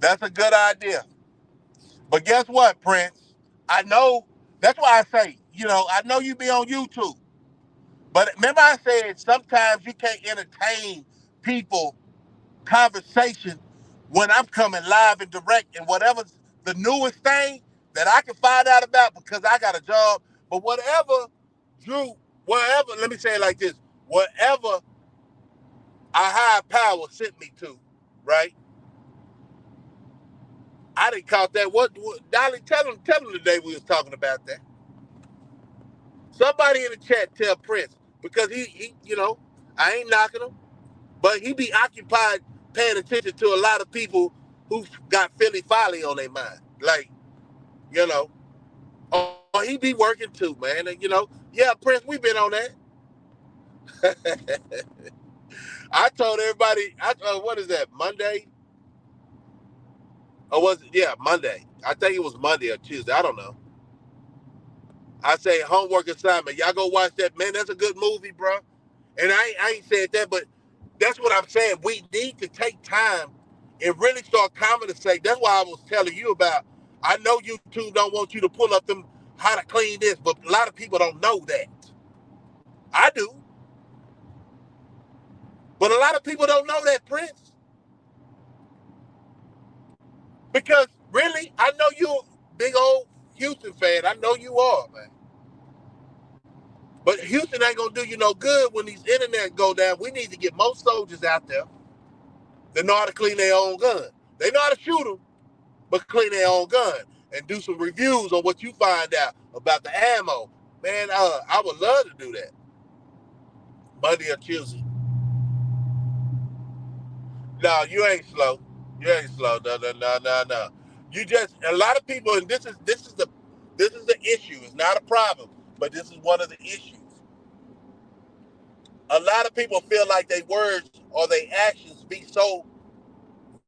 Speaker 4: that's a good idea. But guess what, Prince? I know, that's why I say, I know you be on YouTube. But remember I said sometimes you can't entertain people conversation when I'm coming live and direct and whatever's the newest thing that I can find out about because I got a job. But let me say it like this, whatever a higher power sent me to, right? I didn't caught that. What Dolly, tell him today we was talking about that. Somebody in the chat tell Prince, because he I ain't knocking him, but he be occupied paying attention to a lot of people who got Philly Folly on their mind. Like, or he be working too, man. And, yeah, Prince, we been on that. I told everybody, what is that, Monday? Or was it, yeah, Monday. I think it was Monday or Tuesday. I don't know. I say homework assignment. Y'all go watch that. Man, that's a good movie, bro. And I ain't said that, but that's what I'm saying. We need to take time and really start conversating. That's why I was telling you about, I know YouTube don't want you to pull up them how to clean this, but a lot of people don't know that. I do. But a lot of people don't know that, Prince. Because really, I know you're a big old Houston fan. I know you are, man. But Houston ain't gonna do you no good when these internet go down. We need to get most soldiers out there that know how to clean their own gun. They know how to shoot them, but clean their own gun and do some reviews on what you find out about the ammo. Man, I would love to do that. Monday or Tuesday. No, you ain't slow. You ain't slow. No. You just, a lot of people, and this is the issue. It's not a problem, but this is one of the issues. A lot of people feel like their words or their actions be so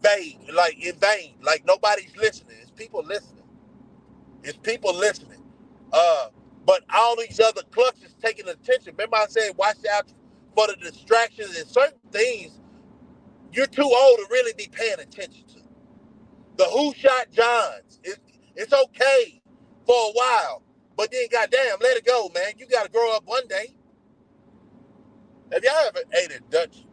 Speaker 4: vague, like in vain, like nobody's listening. It's people listening. It's people listening. But all these other clutches taking attention. Remember I said watch out for the distractions and certain things you're too old to really be paying attention to. The Who Shot Johns. It's okay for a while, but then goddamn, let it go, man. You got to grow up one day. Have y'all ever ate at Dutch,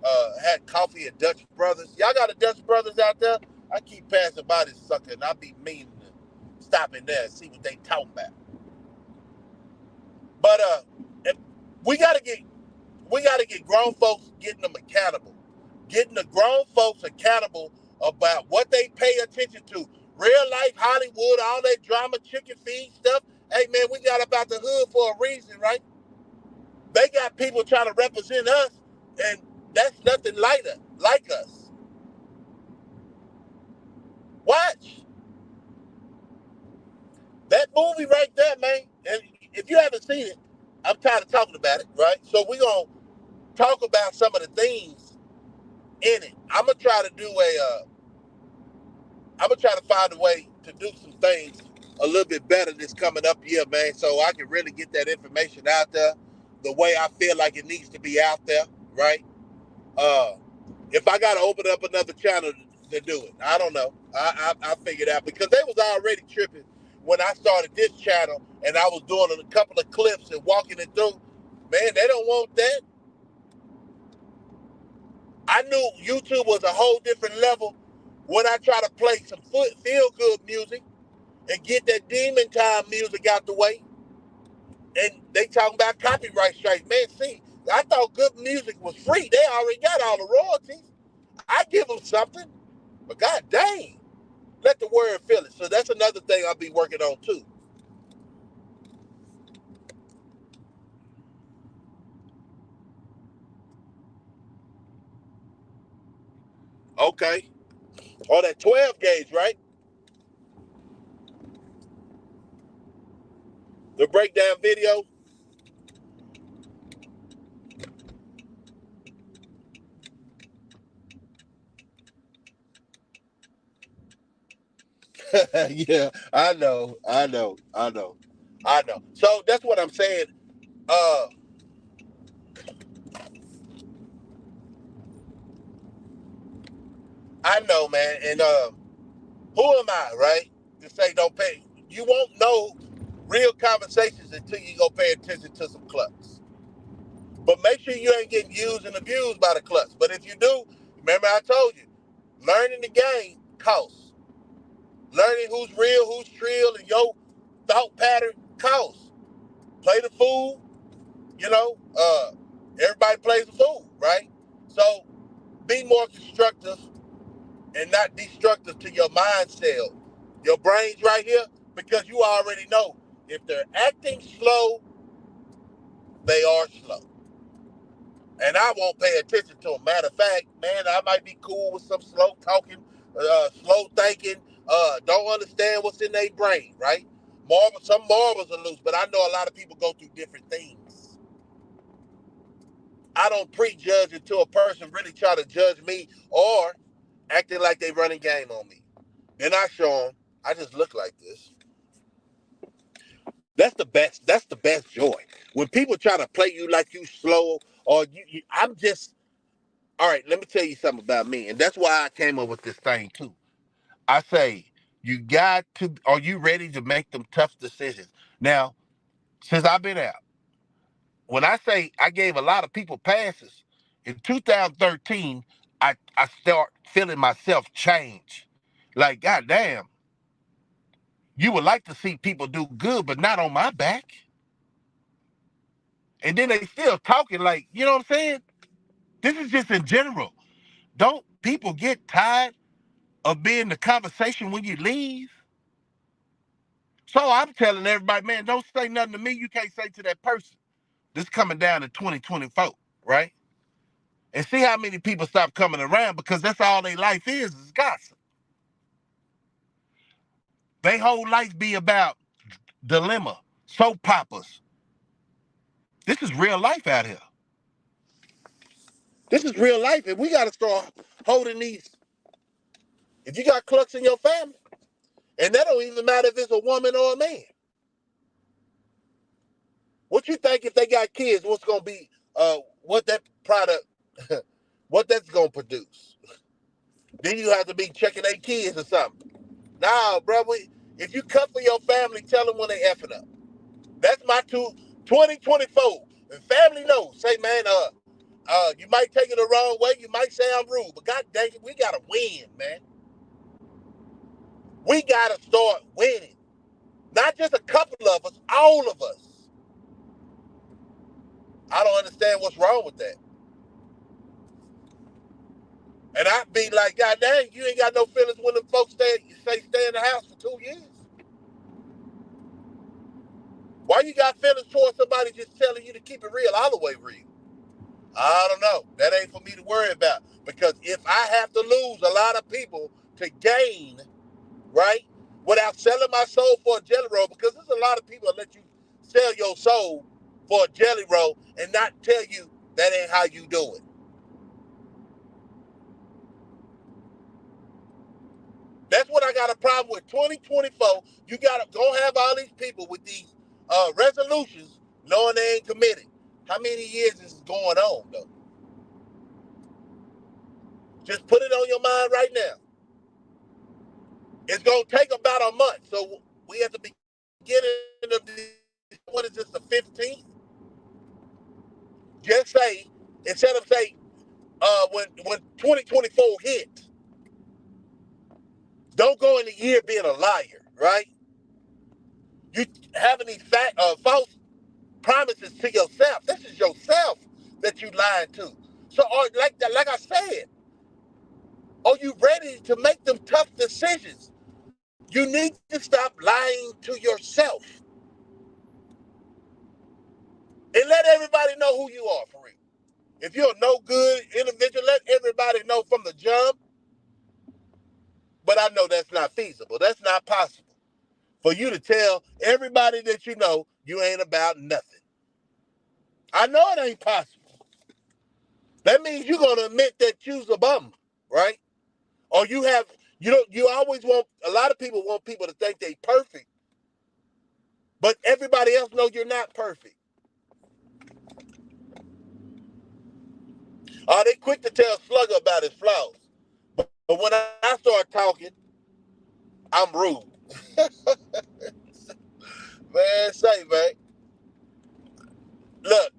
Speaker 4: had coffee at Dutch Brothers? Y'all got a Dutch Brothers out there? I keep passing by this sucker, and I be meaning to stop in there and see what they talking about. But we gotta get grown folks getting them accountable, getting the grown folks accountable about what they pay attention to. Real life Hollywood, all that drama, chicken feed stuff. Hey man, we got about the hood for a reason, right? They got people trying to represent us, and that's nothing like us. Watch that movie right there, man. And if you haven't seen it, I'm tired of talking about it, right? So we're gonna talk about some of the things in it. I'm gonna try to find a way to do some things a little bit better this coming up here, man, so I can really get that information out there the way I feel like it needs to be out there, right? If I got to open up another channel to do it, I don't know. I figured out because they was already tripping when I started this channel and I was doing a couple of clips and walking it through. Man, they don't want that. I knew YouTube was a whole different level when I try to play some feel-good music and get that demon time music out the way. And they talking about copyright strikes. Man, see, I thought good music was free. They already got all the royalties. I give them something. But god dang, let the word feel it. So that's another thing I'll be working on too. Okay. Oh, that 12 gauge, right? The breakdown video. Yeah, I know. So that's what I'm saying. I know, man. And who am I, right? To say don't pay. You won't know real conversations until you go pay attention to some clucks. But make sure you ain't getting used and abused by the clucks. But if you do, remember I told you, learning the game costs. Learning who's real, who's trill, and your thought pattern costs. Play the fool, everybody plays the fool, right? So be more constructive and not destructive to your mind cell. Your brain's right here because you already know if they're acting slow, they are slow. And I won't pay attention to them. Matter of fact, man, I might be cool with some slow talking, slow thinking, don't understand what's in their brain, right? Some marbles are loose, but I know a lot of people go through different things. I don't prejudge until a person really try to judge me or acting like they running game on me. Then I show them I just look like this. That's the best. That's the best joy. When people try to play you like you slow or I'm just all right. Let me tell you something about me, and that's why I came up with this thing too. I say you got to. Are you ready to make them tough decisions? Now, since I've been out, when I say I gave a lot of people passes in 2013, I start feeling myself change. Like, goddamn, you would like to see people do good, but not on my back. And then they still talking like, you know what I'm saying? This is just in general. Don't people get tired of being the conversation when you leave? So I'm telling everybody, man, don't say nothing to me you can't say to that person. This coming down to 2024, right? And see how many people stop coming around because that's all their life is gossip. Their whole life be about dilemma, soap operas. This is real life out here. This is real life, and we got to start holding these. If you got clucks in your family, and that don't even matter if it's a woman or a man. What you think if they got kids, what's going to be, what that product, what that's going to produce? Then you have to be checking their kids or something. Nah, bro, if you cut for your family, tell them when they effing up. That's my 2024. And family knows. Say, man, you might take it the wrong way. You might say I'm rude. But God dang it, we got to win, man. We got to start winning. Not just a couple of us, all of us. I don't understand what's wrong with that. And I be like, God dang, you ain't got no feelings when them folks stay in the house for 2 years. Why you got feelings towards somebody just telling you to keep it real, all the way real? I don't know. That ain't for me to worry about. Because if I have to lose a lot of people to gain, right, without selling my soul for a jelly roll, because there's a lot of people that let you sell your soul for a jelly roll and not tell you that ain't how you do it. That's what I got a problem with. 2024, you got to go have all these people with these resolutions knowing they ain't committed. How many years is this going on, though? Just put it on your mind right now. It's going to take about a month. So we at the beginning of this, what is this, the 15th? Just say, instead of say, when 2024 hits, don't go in the year being a liar, right? You having these false promises to yourself. This is yourself that you lied to. So, like I said, are you ready to make them tough decisions? You need to stop lying to yourself and let everybody know who you are for real. If you're a no good individual, let everybody know from the jump. But I know that's not feasible. That's not possible. For you to tell everybody that you ain't about nothing. I know it ain't possible. That means you're gonna admit that you's a bum, right? Or you always want, a lot of people want people to think they perfect, but everybody else know you're not perfect. They quick to tell Slugger about his flaws. But when I start talking, I'm rude. Man, say, man. Look,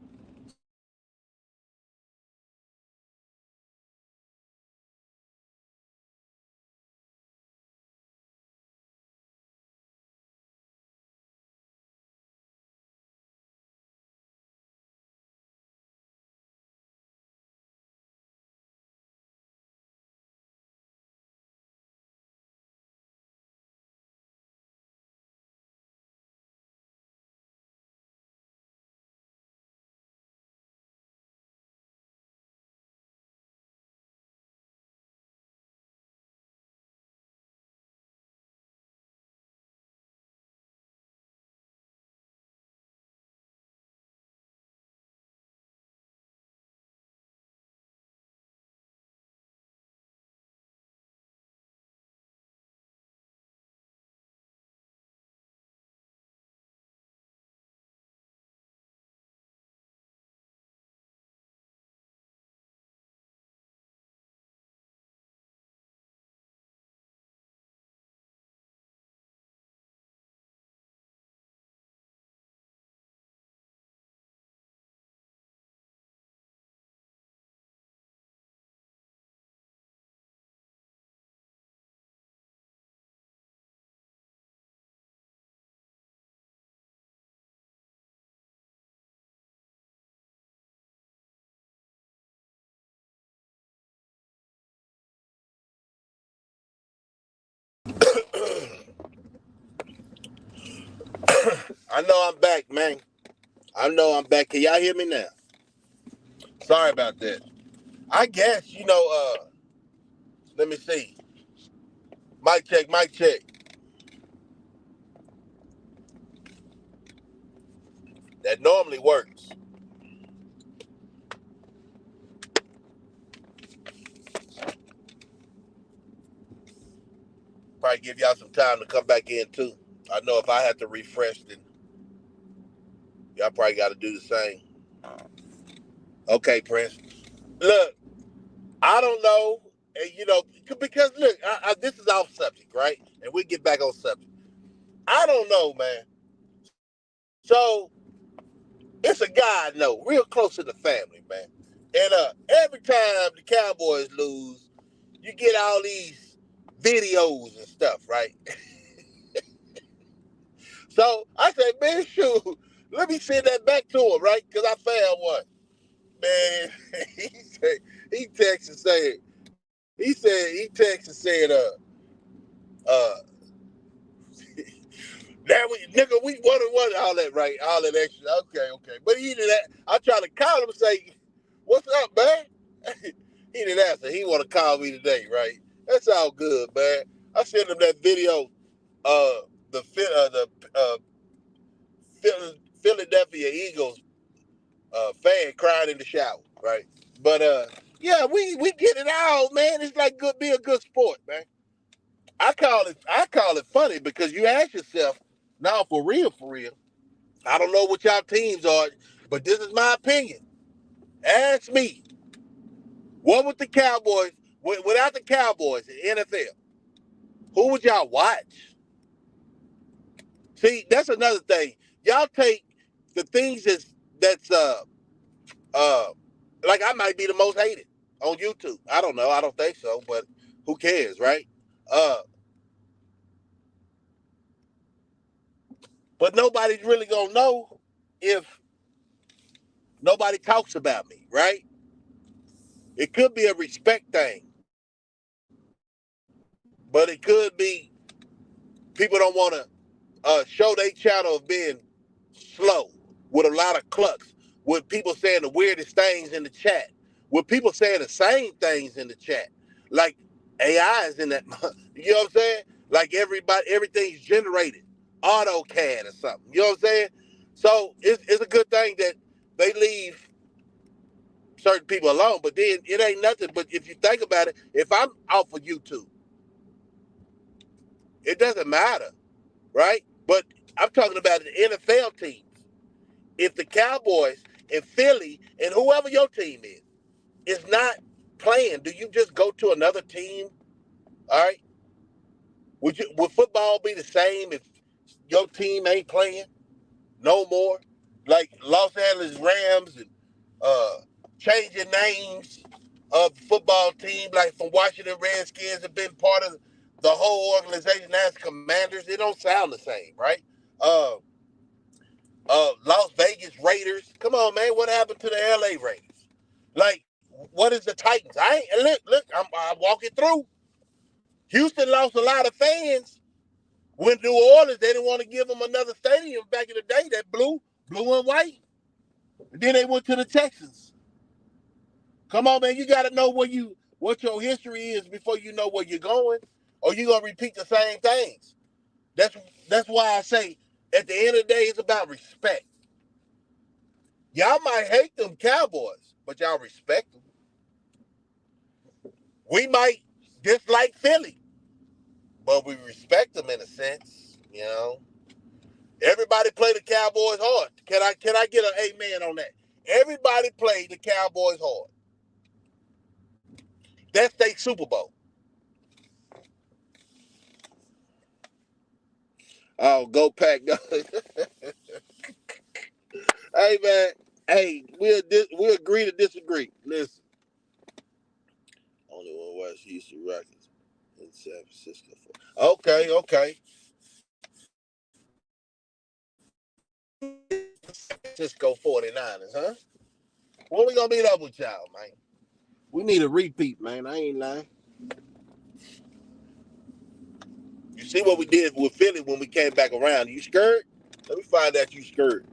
Speaker 4: I know I'm back, man. I know I'm back. Can y'all hear me now? Sorry about that. I guess, let me see. Mic check, mic check. That normally works. Probably give y'all some time to come back in too. I know if I had to refresh, then y'all probably got to do the same. Okay, Prince. Look, I don't know, and because look, this is off subject, right? And we get back on subject. I don't know, man. So it's a guy I know, real close in the family, man. And every time the Cowboys lose, you get all these videos and stuff, right? So I said, man, shoot, let me send that back to him, right? Because I found one. Man, he texted saying, now we won all that, right? All that extra. Okay. But he didn't. I tried to call him and say, "What's up, man?" He didn't answer. He want to call me today, right? That's all good, man. I sent him that video. The Philadelphia Eagles fan crying in the shower, right? But yeah, we get it all, man. It's like be a good sport, man. I call it funny because you ask yourself, now for real, I don't know what y'all teams are, but this is my opinion. Ask me, what would the Cowboys, without the Cowboys in NFL, who would y'all watch? See, that's another thing. Y'all take the things that's like I might be the most hated on YouTube. I don't know. I don't think so, but who cares, right? But nobody's really gonna know if nobody talks about me, right? It could be a respect thing, but it could be people don't want to show their channel of being slow with a lot of clucks, with people saying the weirdest things in the chat, with people saying the same things in the chat, like AI is in that. You know what I'm saying? Like everything's generated, AutoCAD or something. You know what I'm saying? So it's a good thing that they leave certain people alone, but then it ain't nothing. But if you think about it, if I'm off of YouTube, it doesn't matter, right? But I'm talking about the NFL teams. If the Cowboys and Philly and whoever your team is not playing, do you just go to another team? All right. Would football be the same if your team ain't playing no more? Like Los Angeles Rams and changing names of football team, like from Washington Redskins, have been part of the whole organization as Commanders. It don't sound the same, right? Las Vegas Raiders. Come on, man. What happened to the LA Raiders? Like, what is the Titans? Look, I'm walking through. Houston lost a lot of fans. When New Orleans, they didn't want to give them another stadium back in the day, that blue and white. And then they went to the Texans. Come on, man. You got to know what your history is before you know where you're going, or you're going to repeat the same things. That's why I say, at the end of the day, it's about respect. Y'all might hate them Cowboys, but y'all respect them. We might dislike Philly, but we respect them in a sense, you know. Everybody play the Cowboys hard. Can I get an amen on that? Everybody play the Cowboys hard. That's their Super Bowl. Oh, go Pack. Hey, man. Hey, we agree to disagree. Listen. Only one watch Houston Rockets in San Francisco. Okay. Cisco 49ers, huh? When we gonna meet up with y'all, man? We need a repeat, man. I ain't lying. You see what we did with Philly when we came back around. You scared? Let me find out you skirt.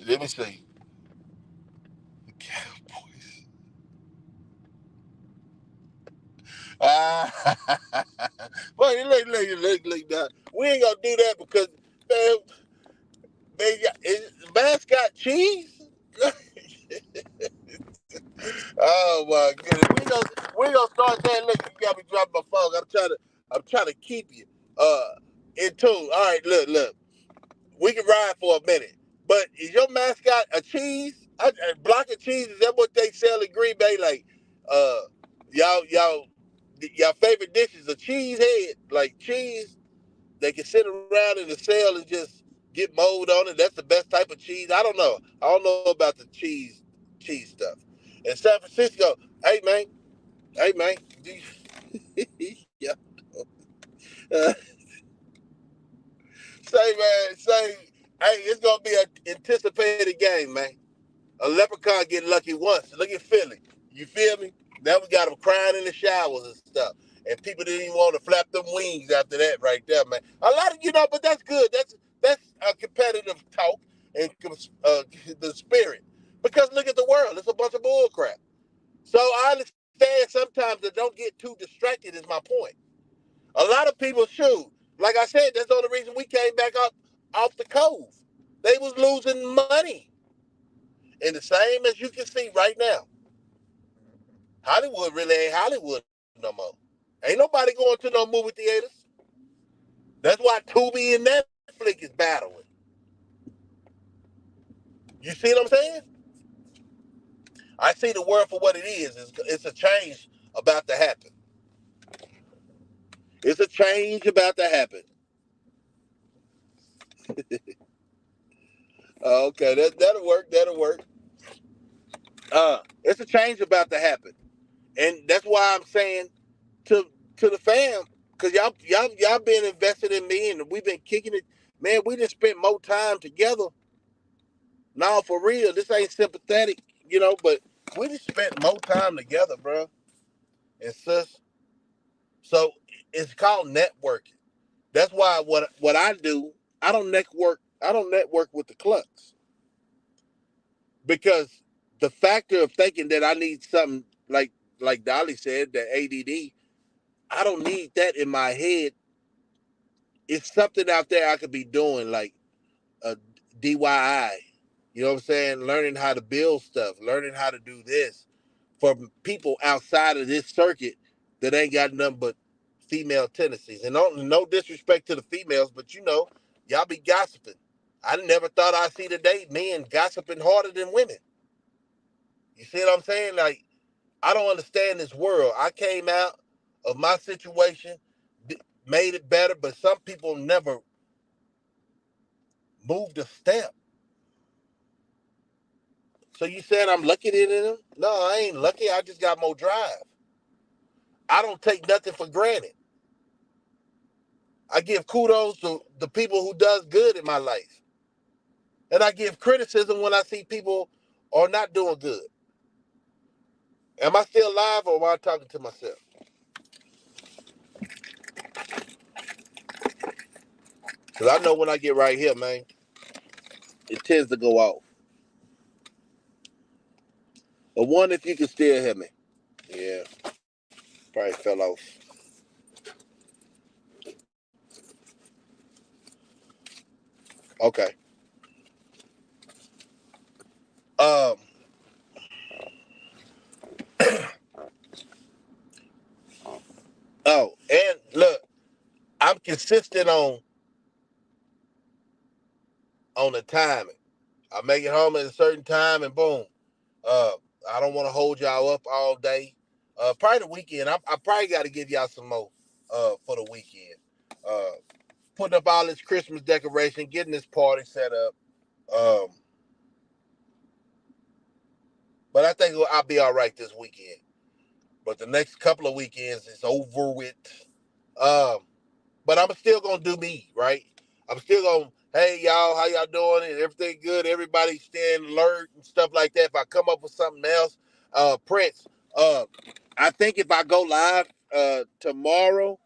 Speaker 4: Let me see. The Cowboys. Well, look, now. We ain't gonna do that because man, is mascot cheese? Oh my goodness. We gonna start saying, look, you got me dropping my phone. I'm trying to keep you in tune. All right, look. We can ride for a minute. But is your mascot a cheese? A block of cheese, is that what they sell in Green Bay? Like uh y'all favorite dish is a cheese head, like cheese. They can sit around in the cell and just get mold on it. That's the best type of cheese. I don't know. I don't know about the cheese stuff. In San Francisco, hey man, yeah. Uh, say, hey, it's gonna be an anticipated game, man. A leprechaun get lucky once. Look at Philly. You feel me? Now we got them crying in the showers and stuff. And people didn't even want to flap them wings after that right there, man. A lot of, but that's good. That's a competitive talk and the spirit. Because look at the world. It's a bunch of bull crap. So I understand sometimes that don't get too distracted is my point. A lot of people shoot. Like I said, that's the only reason we came back up off the cove. They was losing money. And the same as you can see right now. Hollywood really ain't Hollywood no more. Ain't nobody going to no movie theaters. That's why Tubi and Netflix is battling. You see what I'm saying? I see the world for what it is. It's a change about to happen. It's a change about to happen. Okay, that'll work. That'll work. It's a change about to happen, and that's why I'm saying to the fam, because y'all been invested in me, and we've been kicking it. Man, we just spent more time together. Now, for real, this ain't sympathetic, but we just spent more time together, bro. And sis, so it's called networking. That's why what I do, I don't network. I don't network with the clucks because the factor of thinking that I need something like Dolly said, that ADD, I don't need that in my head. It's something out there I could be doing, like a DIY. You know what I'm saying? Learning how to build stuff, learning how to do this for people outside of this circuit that ain't got nothing but female tendencies. And no disrespect to the females, but y'all be gossiping. I never thought I'd see the day men gossiping harder than women. You see what I'm saying? Like, I don't understand this world. I came out of my situation, made it better, but some people never moved a step. So you said I'm lucky than them? No, I ain't lucky. I just got more drive. I don't take nothing for granted. I give kudos to the people who does good in my life. And I give criticism when I see people are not doing good. Am I still alive or am I talking to myself? Because I know when I get right here, man, it tends to go off. A one if you can still hear me. Yeah, probably fell off. Okay. Um. Oh, and look, I'm consistent on the timing. I make it home at a certain time, and boom. Uh, I don't want to hold y'all up all day. Probably the weekend. I probably got to give y'all some more. For the weekend. Putting up all this Christmas decoration, getting this party set up. Um, but I think I'll be all right this weekend. But the next couple of weekends is over with. Um, but I'm still gonna do me, right? I'm still gonna, hey y'all, how y'all doing? And everything good? Everybody staying alert and stuff like that. If I come up with something else, Prince, I think if I go live tomorrow,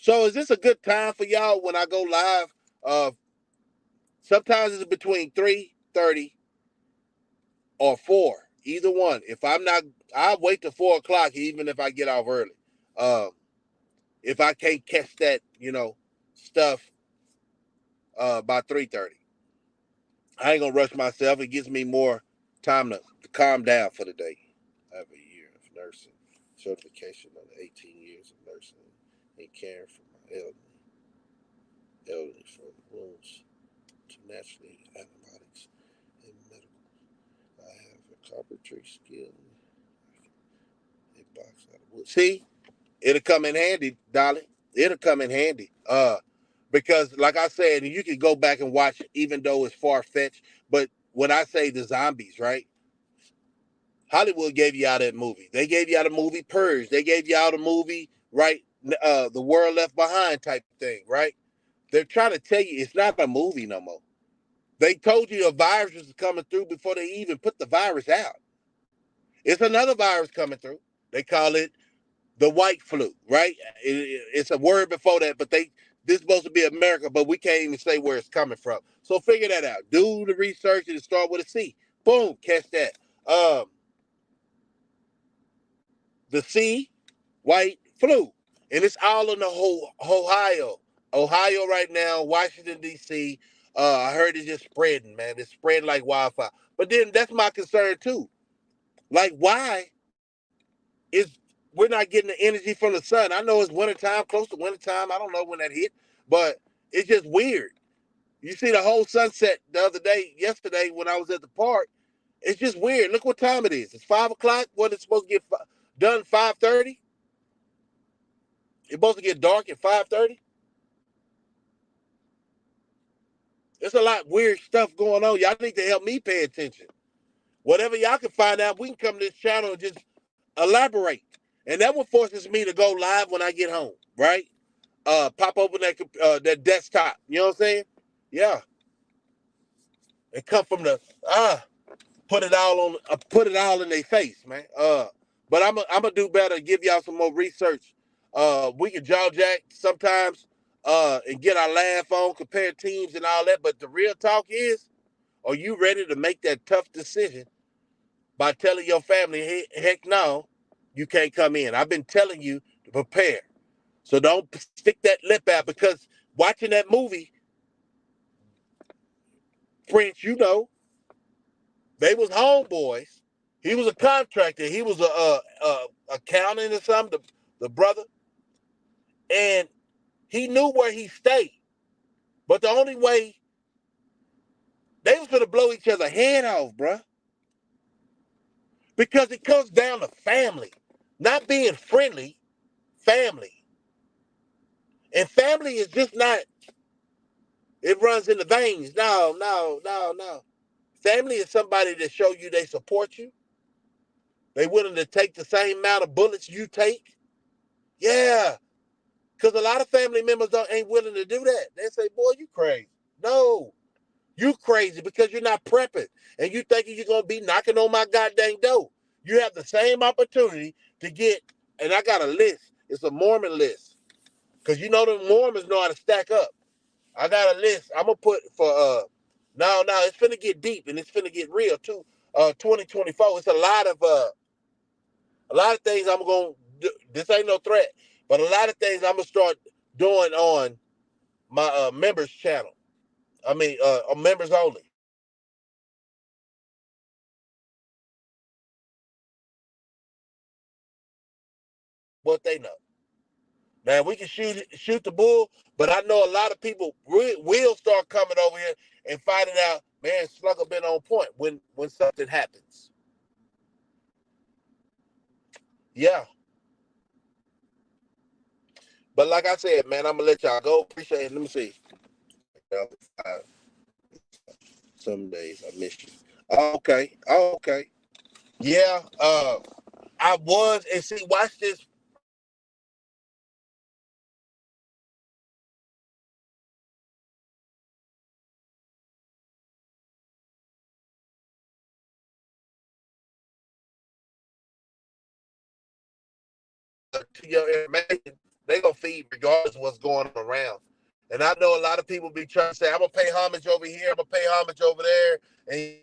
Speaker 4: So is this a good time for y'all when I go live? Sometimes it's between 3:30 or 4. Either one. If I'm not, I'll wait till 4 o'clock, even if I get off early. If I can't catch that, stuff by 3:30. I ain't gonna rush myself. It gives me more time to calm down for the day. I have a year of nursing certification of 18 years of nursing and caring for my elderly from wounds to naturally antibiotics and medical. I have a carpentry skill. A box out of wood. See, it'll come in handy, darling. It'll come in handy. Because like I said, you can go back and watch it, even though it's far fetched. But when I say the zombies, right? Hollywood gave you out that movie. They gave you out a movie Purge. They gave you out a movie, right? The World Left Behind type thing, right? They're trying to tell you it's not a movie no more. They told you a virus was coming through before they even put the virus out. It's another virus coming through. They call it the white flu, right? It's a word before that, but this is supposed to be America, but we can't even say where it's coming from. So figure that out. Do the research and start with a C. Boom, catch that. The C, white flu. And it's all in the whole Ohio. Ohio right now, Washington, D.C. I heard it's just spreading, man. It's spreading like wildfire. But then that's my concern too. Like, why is we're not getting the energy from the sun? I know it's wintertime, close to wintertime. I don't know when that hit, but it's just weird. You see the whole sunset yesterday when I was at the park. It's just weird. Look what time it is. It's 5 o'clock. What it's supposed to get done 5:30? It's supposed to get dark at 5:30? There's a lot of weird stuff going on. Y'all need to help me pay attention. Whatever y'all can find out, we can come to this channel and just elaborate. And that what forces me to go live when I get home, right? Pop open that desktop. You know what I'm saying? Yeah. And come from the put it all in their face, man. But I'm gonna do better. Give y'all some more research. We can jaw jack sometimes, and get our laugh on, compare teams and all that. But the real talk is, are you ready to make that tough decision by telling your family, hey, heck no, you can't come in? I've been telling you to prepare. So don't stick that lip out, because watching that movie, Prince, they was homeboys. He was a contractor. He was a accountant or something, the brother. And he knew where he stayed. But the only way, they was going to blow each other head off, bruh. Because it comes down to family. Not being friendly, family. And family is just not, it runs in the veins. No. Family is somebody that show you they support you. They willing to take the same amount of bullets you take. Yeah. Because a lot of family members ain't willing to do that. They say, boy, you crazy. No. You crazy because you're not prepping. And you thinking you're going to be knocking on my goddamn door. You have the same opportunity to get, and I got a list. It's a Mormon list. Because the Mormons know how to stack up. I got a list. I'm going to put for, no, it's finna get deep and it's finna get real too. 2024, it's a lot of things I'm going to do. This ain't no threat, but a lot of things I'm going to start doing on my members channel. I mean, members only. What they know. Now, we can shoot the bull, but I know a lot of people will start coming over here and finding out, man, Slugger been on point when something happens. Yeah. But like I said, man, I'm going to let y'all go. Appreciate it. Let me see. Some days I miss you. Okay. Yeah. I was, and see, watch this. To your information, They gonna feed regardless of what's going on around. And I know a lot of people be trying to say, I'm gonna pay homage over here, I'm gonna pay homage over there, and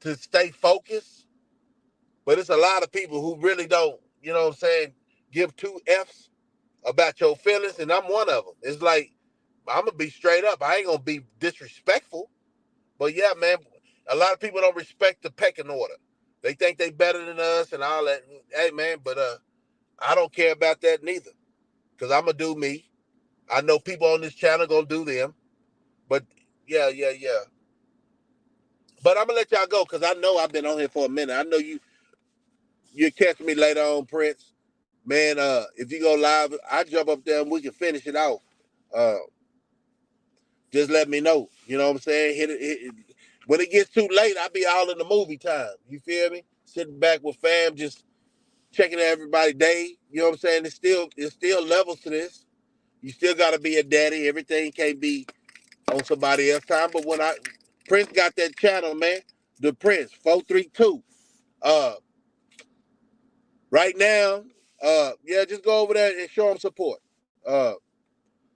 Speaker 4: to stay focused. But it's a lot of people who really don't, you know what I'm saying, give two F's about your feelings, and I'm one of them. It's like, I'm gonna be straight up. I ain't gonna be disrespectful. But yeah, man, a lot of people don't respect the pecking order. They think they better than us and all that. Hey man, but I don't care about that neither. Cause I'm gonna do me. I know people on this channel gonna do them. But yeah. But I'm gonna let y'all go because I know I've been on here for a minute. I know you'll catch me later on, Prince. Man, if you go live, I jump up there and we can finish it off. Uh, just let me know. You know what I'm saying? Hit it. When it gets too late, I be all in the movie time. You feel me? Sitting back with fam, just checking everybody day. You know what I'm saying? It's still levels to this. You still gotta be a daddy. Everything can't be on somebody else's time. But when Prince got that channel, man, the Prince 432. Uh, right now, yeah, just go over there and show him support.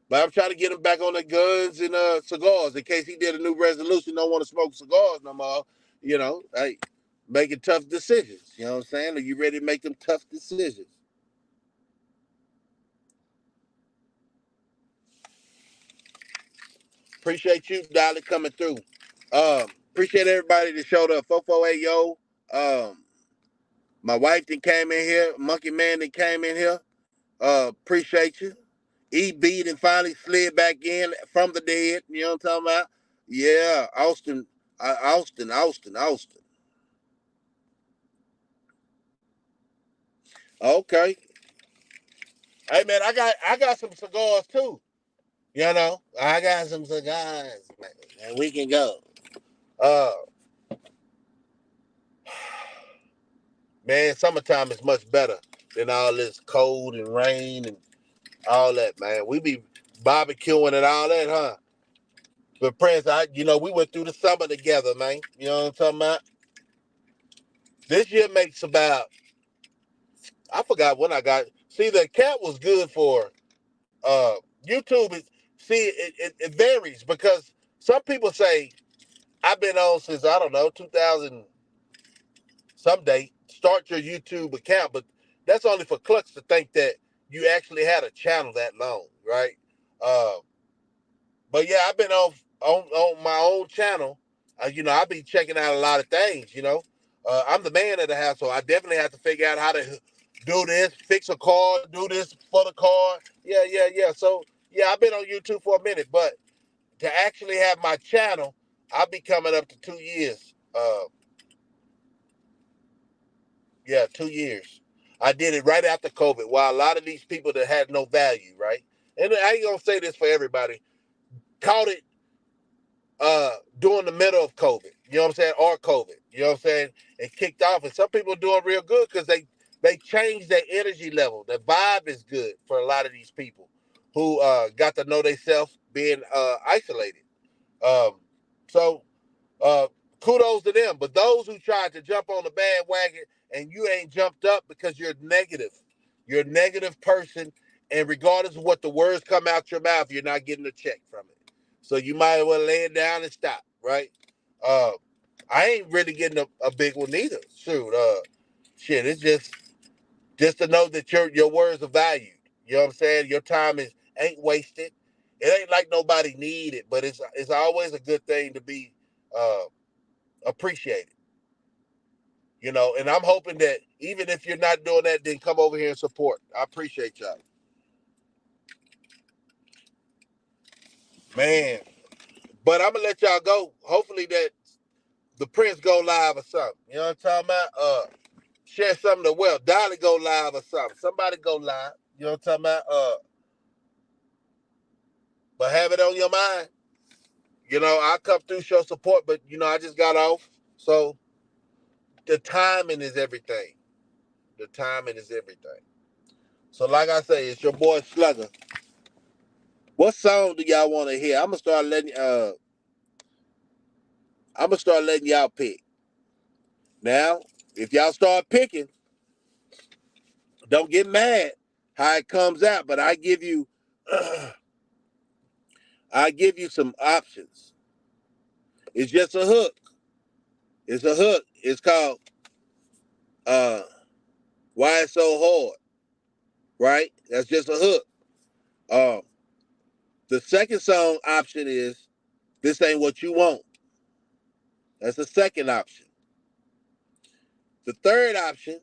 Speaker 4: But I'm trying to get him back on the guns and cigars in case he did a new resolution, don't want to smoke cigars no more. You know, hey, making tough decisions. You know what I'm saying? Are you ready to make them tough decisions? Appreciate you, Dolly, coming through. Appreciate everybody that showed up. 448 yo. My wife that came in here, Monkey Man that came in here. Appreciate you. E beat and finally slid back in from the dead. You know what I'm talking about? Yeah, Austin. Okay. Hey man, I got some cigars too. You know, I got some cigars, man, and we can go. Uh, man, summertime is much better than all this cold and rain and all that, man. We be barbecuing and all that, huh? But Prince, we went through the summer together, man. You know what I'm talking about? This year makes about, I forgot when I got. See, the cat was good for uh YouTube. It varies because some people say I've been on since I don't know 2000 someday. Start your YouTube account, but that's only for clucks to think that you actually had a channel that long, right? Uh, but yeah, I've been on my own channel. I be checking out a lot of things. I'm the man of the house, so I definitely have to figure out how to do this, fix a car, do this for the car. Yeah. So yeah, I've been on YouTube for a minute, but to actually have my channel, I'll be coming up to 2 years. Yeah, 2 years. I did it right after COVID, while a lot of these people that had no value, right? And I ain't gonna say this for everybody, caught it during the middle of COVID, you know what I'm saying, or COVID, you know what I'm saying, and kicked off. And some people are doing real good because they changed their energy level. The vibe is good for a lot of these people who got to know themselves being isolated. Um, so uh, kudos to them. But those who tried to jump on the bandwagon and you ain't jumped up because you're a negative person, and regardless of what the words come out your mouth, you're not getting a check from it. So you might as well lay it down and stop, right? Uh, I ain't really getting a big one either. Shoot, shit, it's just to know that your words are valued. You know what I'm saying? Your time ain't wasted. It ain't like nobody need it, but it's always a good thing to be uh, appreciated. And I'm hoping that even if you're not doing that, then come over here and support. I appreciate y'all. Man. But I'm gonna let y'all go. Hopefully that the Prince go live or something. You know what I'm talking about? Share something to Dolly go live or something. Somebody go live. You know what I'm talking about? but have it on your mind. You know, I'll come through, show support, but, you know, I just got off. So the timing is everything. The timing is everything. So like I say, it's your boy Slugger. What song do y'all want to hear? I'm gonna start letting y'all pick. Now, if y'all start picking, don't get mad how it comes out, but I give you some options. It's just a hook. It's a hook. It's called Why It's So Hard. Right? That's just a hook. The second song option is This Ain't What You Want. That's the second option. The third option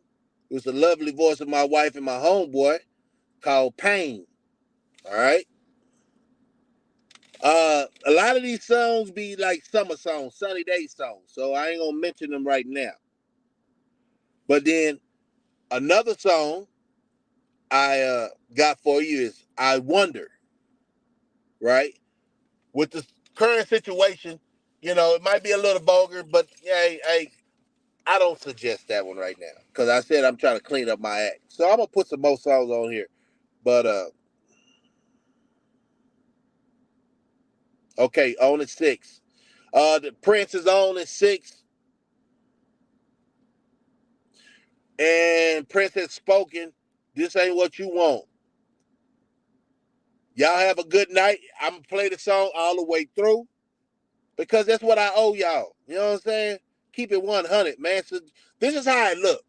Speaker 4: was the lovely voice of my wife and my homeboy called Pain. All right? A lot of these songs be like summer songs, sunny day songs, so I ain't gonna mention them right now. But then another song I got for you is I Wonder. Right? With the current situation, you know, it might be a little vulgar, but I don't suggest that one right now because I said I'm trying to clean up my act. So I'm gonna put some more songs on here, but okay, on at 6. The Prince is on at 6, and Prince has spoken. This Ain't What You Want. Y'all have a good night. I'm going to play the song all the way through because that's what I owe y'all. You know what I'm saying? Keep it 100, man. So this is how it look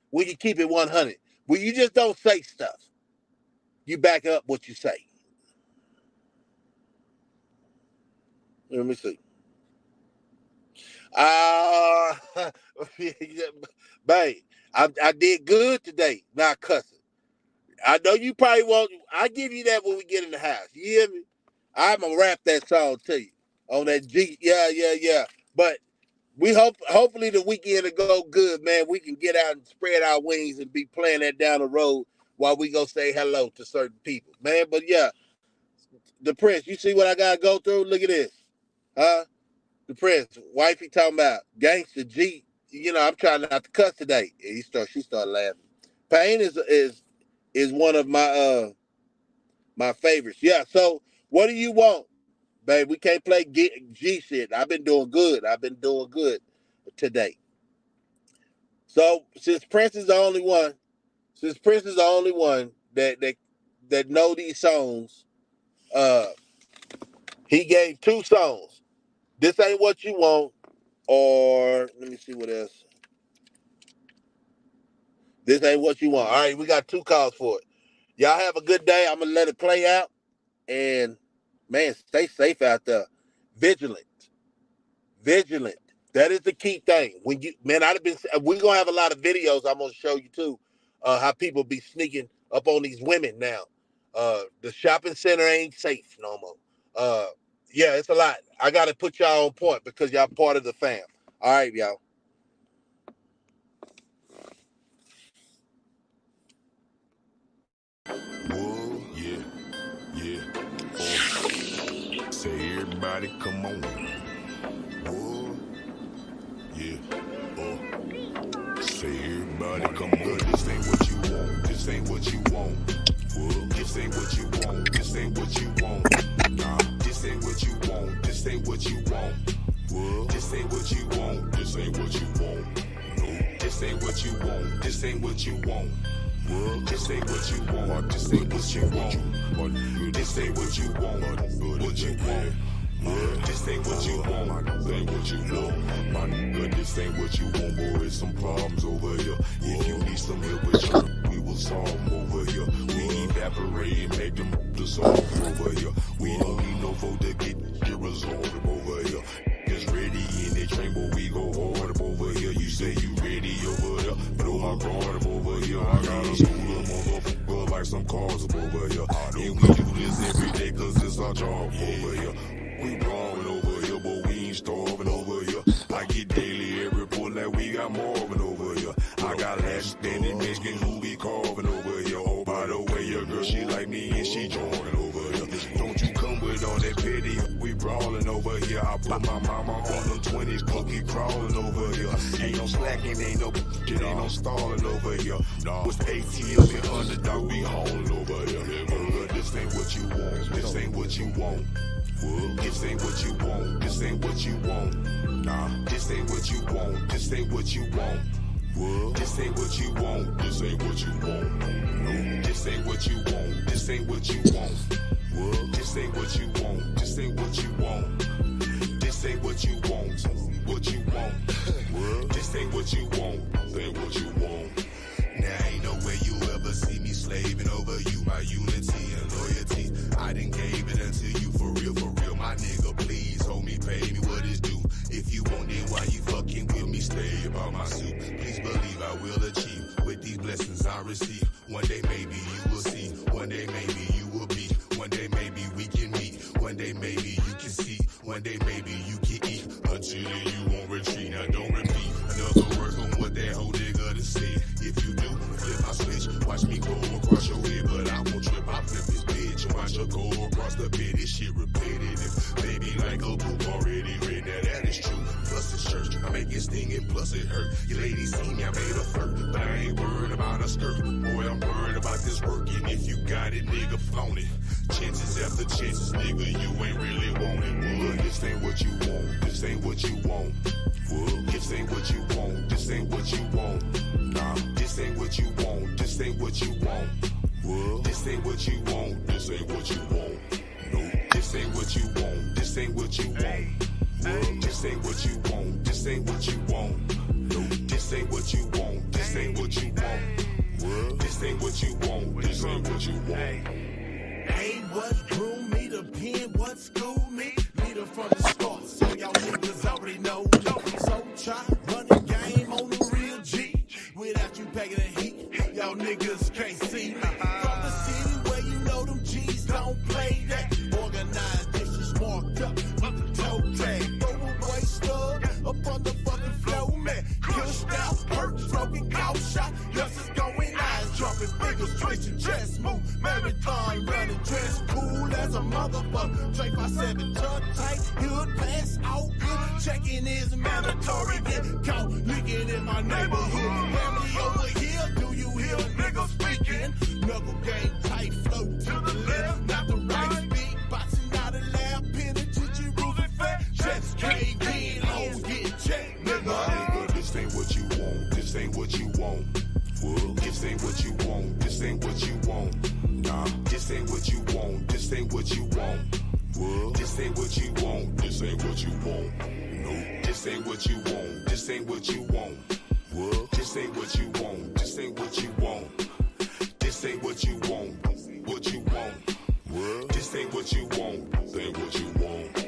Speaker 4: when you keep it 100. When you just don't say stuff. You back up what you say. Let me see. Babe, I did good today, not cussing. I know you probably won't. I'll give you that when we get in the house. You hear me? I'm going to rap that song to you on that G. Yeah. But we hopefully the weekend will go good, man. We can get out and spread our wings and be playing that down the road while we go say hello to certain people, man. But yeah, the Prince, you see what I got to go through? Look at this. Huh? The Prince, wifey talking about gangster G. You know, I'm trying not to cuss today. And she started laughing. Pain is one of my my favorites. Yeah, so what do you want? Babe, we can't play G shit. I've been doing good. Today. So since Prince is the only one that know these songs, he gave 2 songs. This Ain't What You Want, or let me see what else. This Ain't What You Want. All right, we got 2 calls for it. Y'all have a good day. I'm going to let it play out. And, man, stay safe out there. Vigilant. That is the key thing. We're going to have a lot of videos I'm going to show you, too, how people be sneaking up on these women now. The shopping center ain't safe no more. Yeah, it's a lot. I got to put y'all on point because y'all part of the fam. All right, y'all.
Speaker 3: Whoa, yeah. Say everybody come on. Whoa, yeah. Say everybody come on. This ain't what you want. This ain't what you want. Whoa, this ain't what you want. This ain't what you want. Nah, this ain't what you want. This ain't what you want. Whoa, this ain't what you want. This ain't what you want. No, this ain't what you want. This ain't what you want. This ain't what you want. This ain't what you want. This ain't what you want. What you want. This ain't what you want. This ain't what you want. My nigga, this ain't what you want, boy. It's some problems over here. If you need some help with you, we will solve them over here. We evaporate and make them dissolve over here. We don't need no vote to get resolved over here. It's ready in the train, but we go hard up over here. You say you ready over there, blow my guard up over here. I got a school of motherfucker like some cars up over here. And we do this every day cause it's our job over here. We blowing over here, but we ain't starving over here. I get daily every report like we got Marvin over here. I got last standing Mexican who be carving over here. Oh, by the way, your girl, she like me and she joining over here. Don't you come with it on that petty. We brawling over here. I put my mama on them 20s, cookie crawling over here. Ain't no slacking, ain't no shit, ain't no stalling over here. What's ATL and underdog, we hauling over here. This ain't what you want, this ain't what you want. This ain't what you want, this ain't what you want. This ain't what you want, this ain't what you want. This ain't what you want, this ain't what you want. No, this ain't what you want, this ain't what you want. This ain't what you want, this ain't what you want. This ain't what you want, what you want. This ain't what you want, this ain't what you want. Now ain't no way you ever see me slaving over you. My unity and loyalty, I done gave it unto you for real, my nigga. Please hold me, pay me what is due. If you want it, why you fucking with me? Stay about my suit. Please believe I will achieve with these blessings I receive. One day maybe you will see. One day maybe you will be. One day maybe we can meet. One day maybe you can see. One day maybe you can eat. Until then you won't retreat. Now don't repeat another word from what that whole nigga done said. If you do, flip my switch. Watch me go across your head, but I won't trip. I flip this bitch. Watch her go across the bed. This shit repetitive. Baby like a book already written. That is true. Plus it's church. I make it sting and plus it hurt. You ladies see me, I made a flirt. But I ain't worried about a skirt. Boy, I'm worried about this work. And if you got it, nigga, flaunt it. Chances after chances, nigga, you ain't really want it. This ain't what you want. This ain't what you want. This ain't what you want. This ain't what you want. This ain't what you want. This ain't what you want. This ain't what you want. This ain't what you want. No, this ain't what you want. This ain't what you want. This ain't what you want. This ain't what you want. No, this ain't what you want. This ain't what you want. This ain't what you want. This ain't what you want.
Speaker 5: Ain't what grew me to pen, what schooled me. Leader from the start, so y'all niggas already know. So try running game on the real G. Without you packing the heat, y'all niggas can't see me. From the city where you know them G's don't play that. Organized, this is marked up with the toe tag. Throw away slug up on the fucking flow, man. Pushed out, perk, smoking, cow shot. Yes, it's going eyes, dropping fingers, twisting chest move. Marathon running, dress cool as a motherfucker. Drake 5-7, tuck tight, hood pass out good. Checking is mandatory, get caught leaking in my neighborhood. Family over here, do you hear niggas speaking? Knuckle game tight, flow to the left, not the right. Speed, boxing out of lab, penitentiary rules and fat. Jets came in, hoes get checked, nigga.
Speaker 3: This ain't what you want. This ain't what you want. This ain't what you want. This ain't what you want. This ain't what you want. This ain't what you want. This ain't what you want. This ain't what you want. No, this ain't what you want. This ain't what you want. This ain't what you want. This ain't what you want. This ain't what you want. What you want. This ain't what you want. This ain't what you want.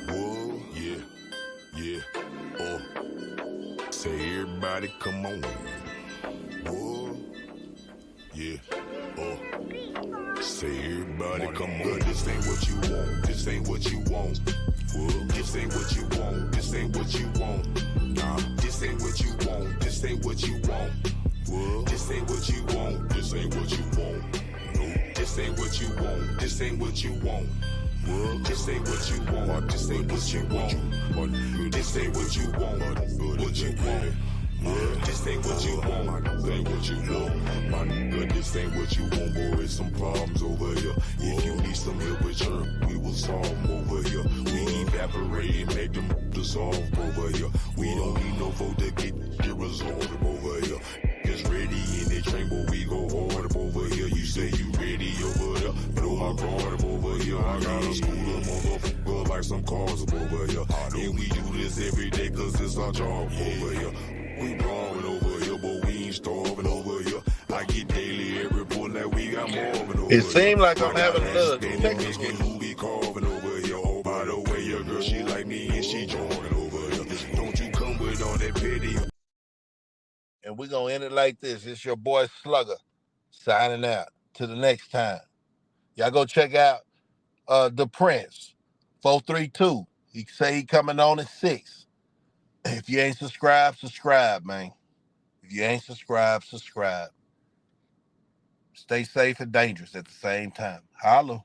Speaker 3: Whoa, yeah, say everybody come on. Whoa, yeah, say everybody come on. This ain't what you want. This ain't what you want. This ain't what you want. This ain't what you want. This ain't what you want. This ain't what you want. This ain't what you want. This ain't what you want. No, this ain't what you want. This ain't what you want. This ain't what you want. This ain't what you want. This ain't what you want. What you want. This ain't what you want. This ain't what you want. My nigga, this ain't what you want, boy. It's some problems over here. If you need some help with church, we will solve them over here. We evaporate and make them dissolve over here. We don't need no vote to get resolved over here. Just ready in the train, but we go hard up over here. You say you ready over there, blow my guard up over here. I got a scooter, motherfucker, like some cars up over here. And we do this every day, cause it's our job over here. We brawling over here, but we ain't starving over here. I get daily every report like we got more over here.
Speaker 4: It seems like I'm having a little technical.
Speaker 3: Who be carving over here? Oh, by the way, your girl, she like me and she joining over here. Don't you come with all that petty.
Speaker 4: And we're going to end it like this. It's your boy Slugger signing out. Till the next time. Y'all go check out The Prince, 432. He say he coming on at 6. If you ain't subscribed, subscribe, man. If you ain't subscribed, subscribe. It's Stay safe and dangerous at the same time. Holla.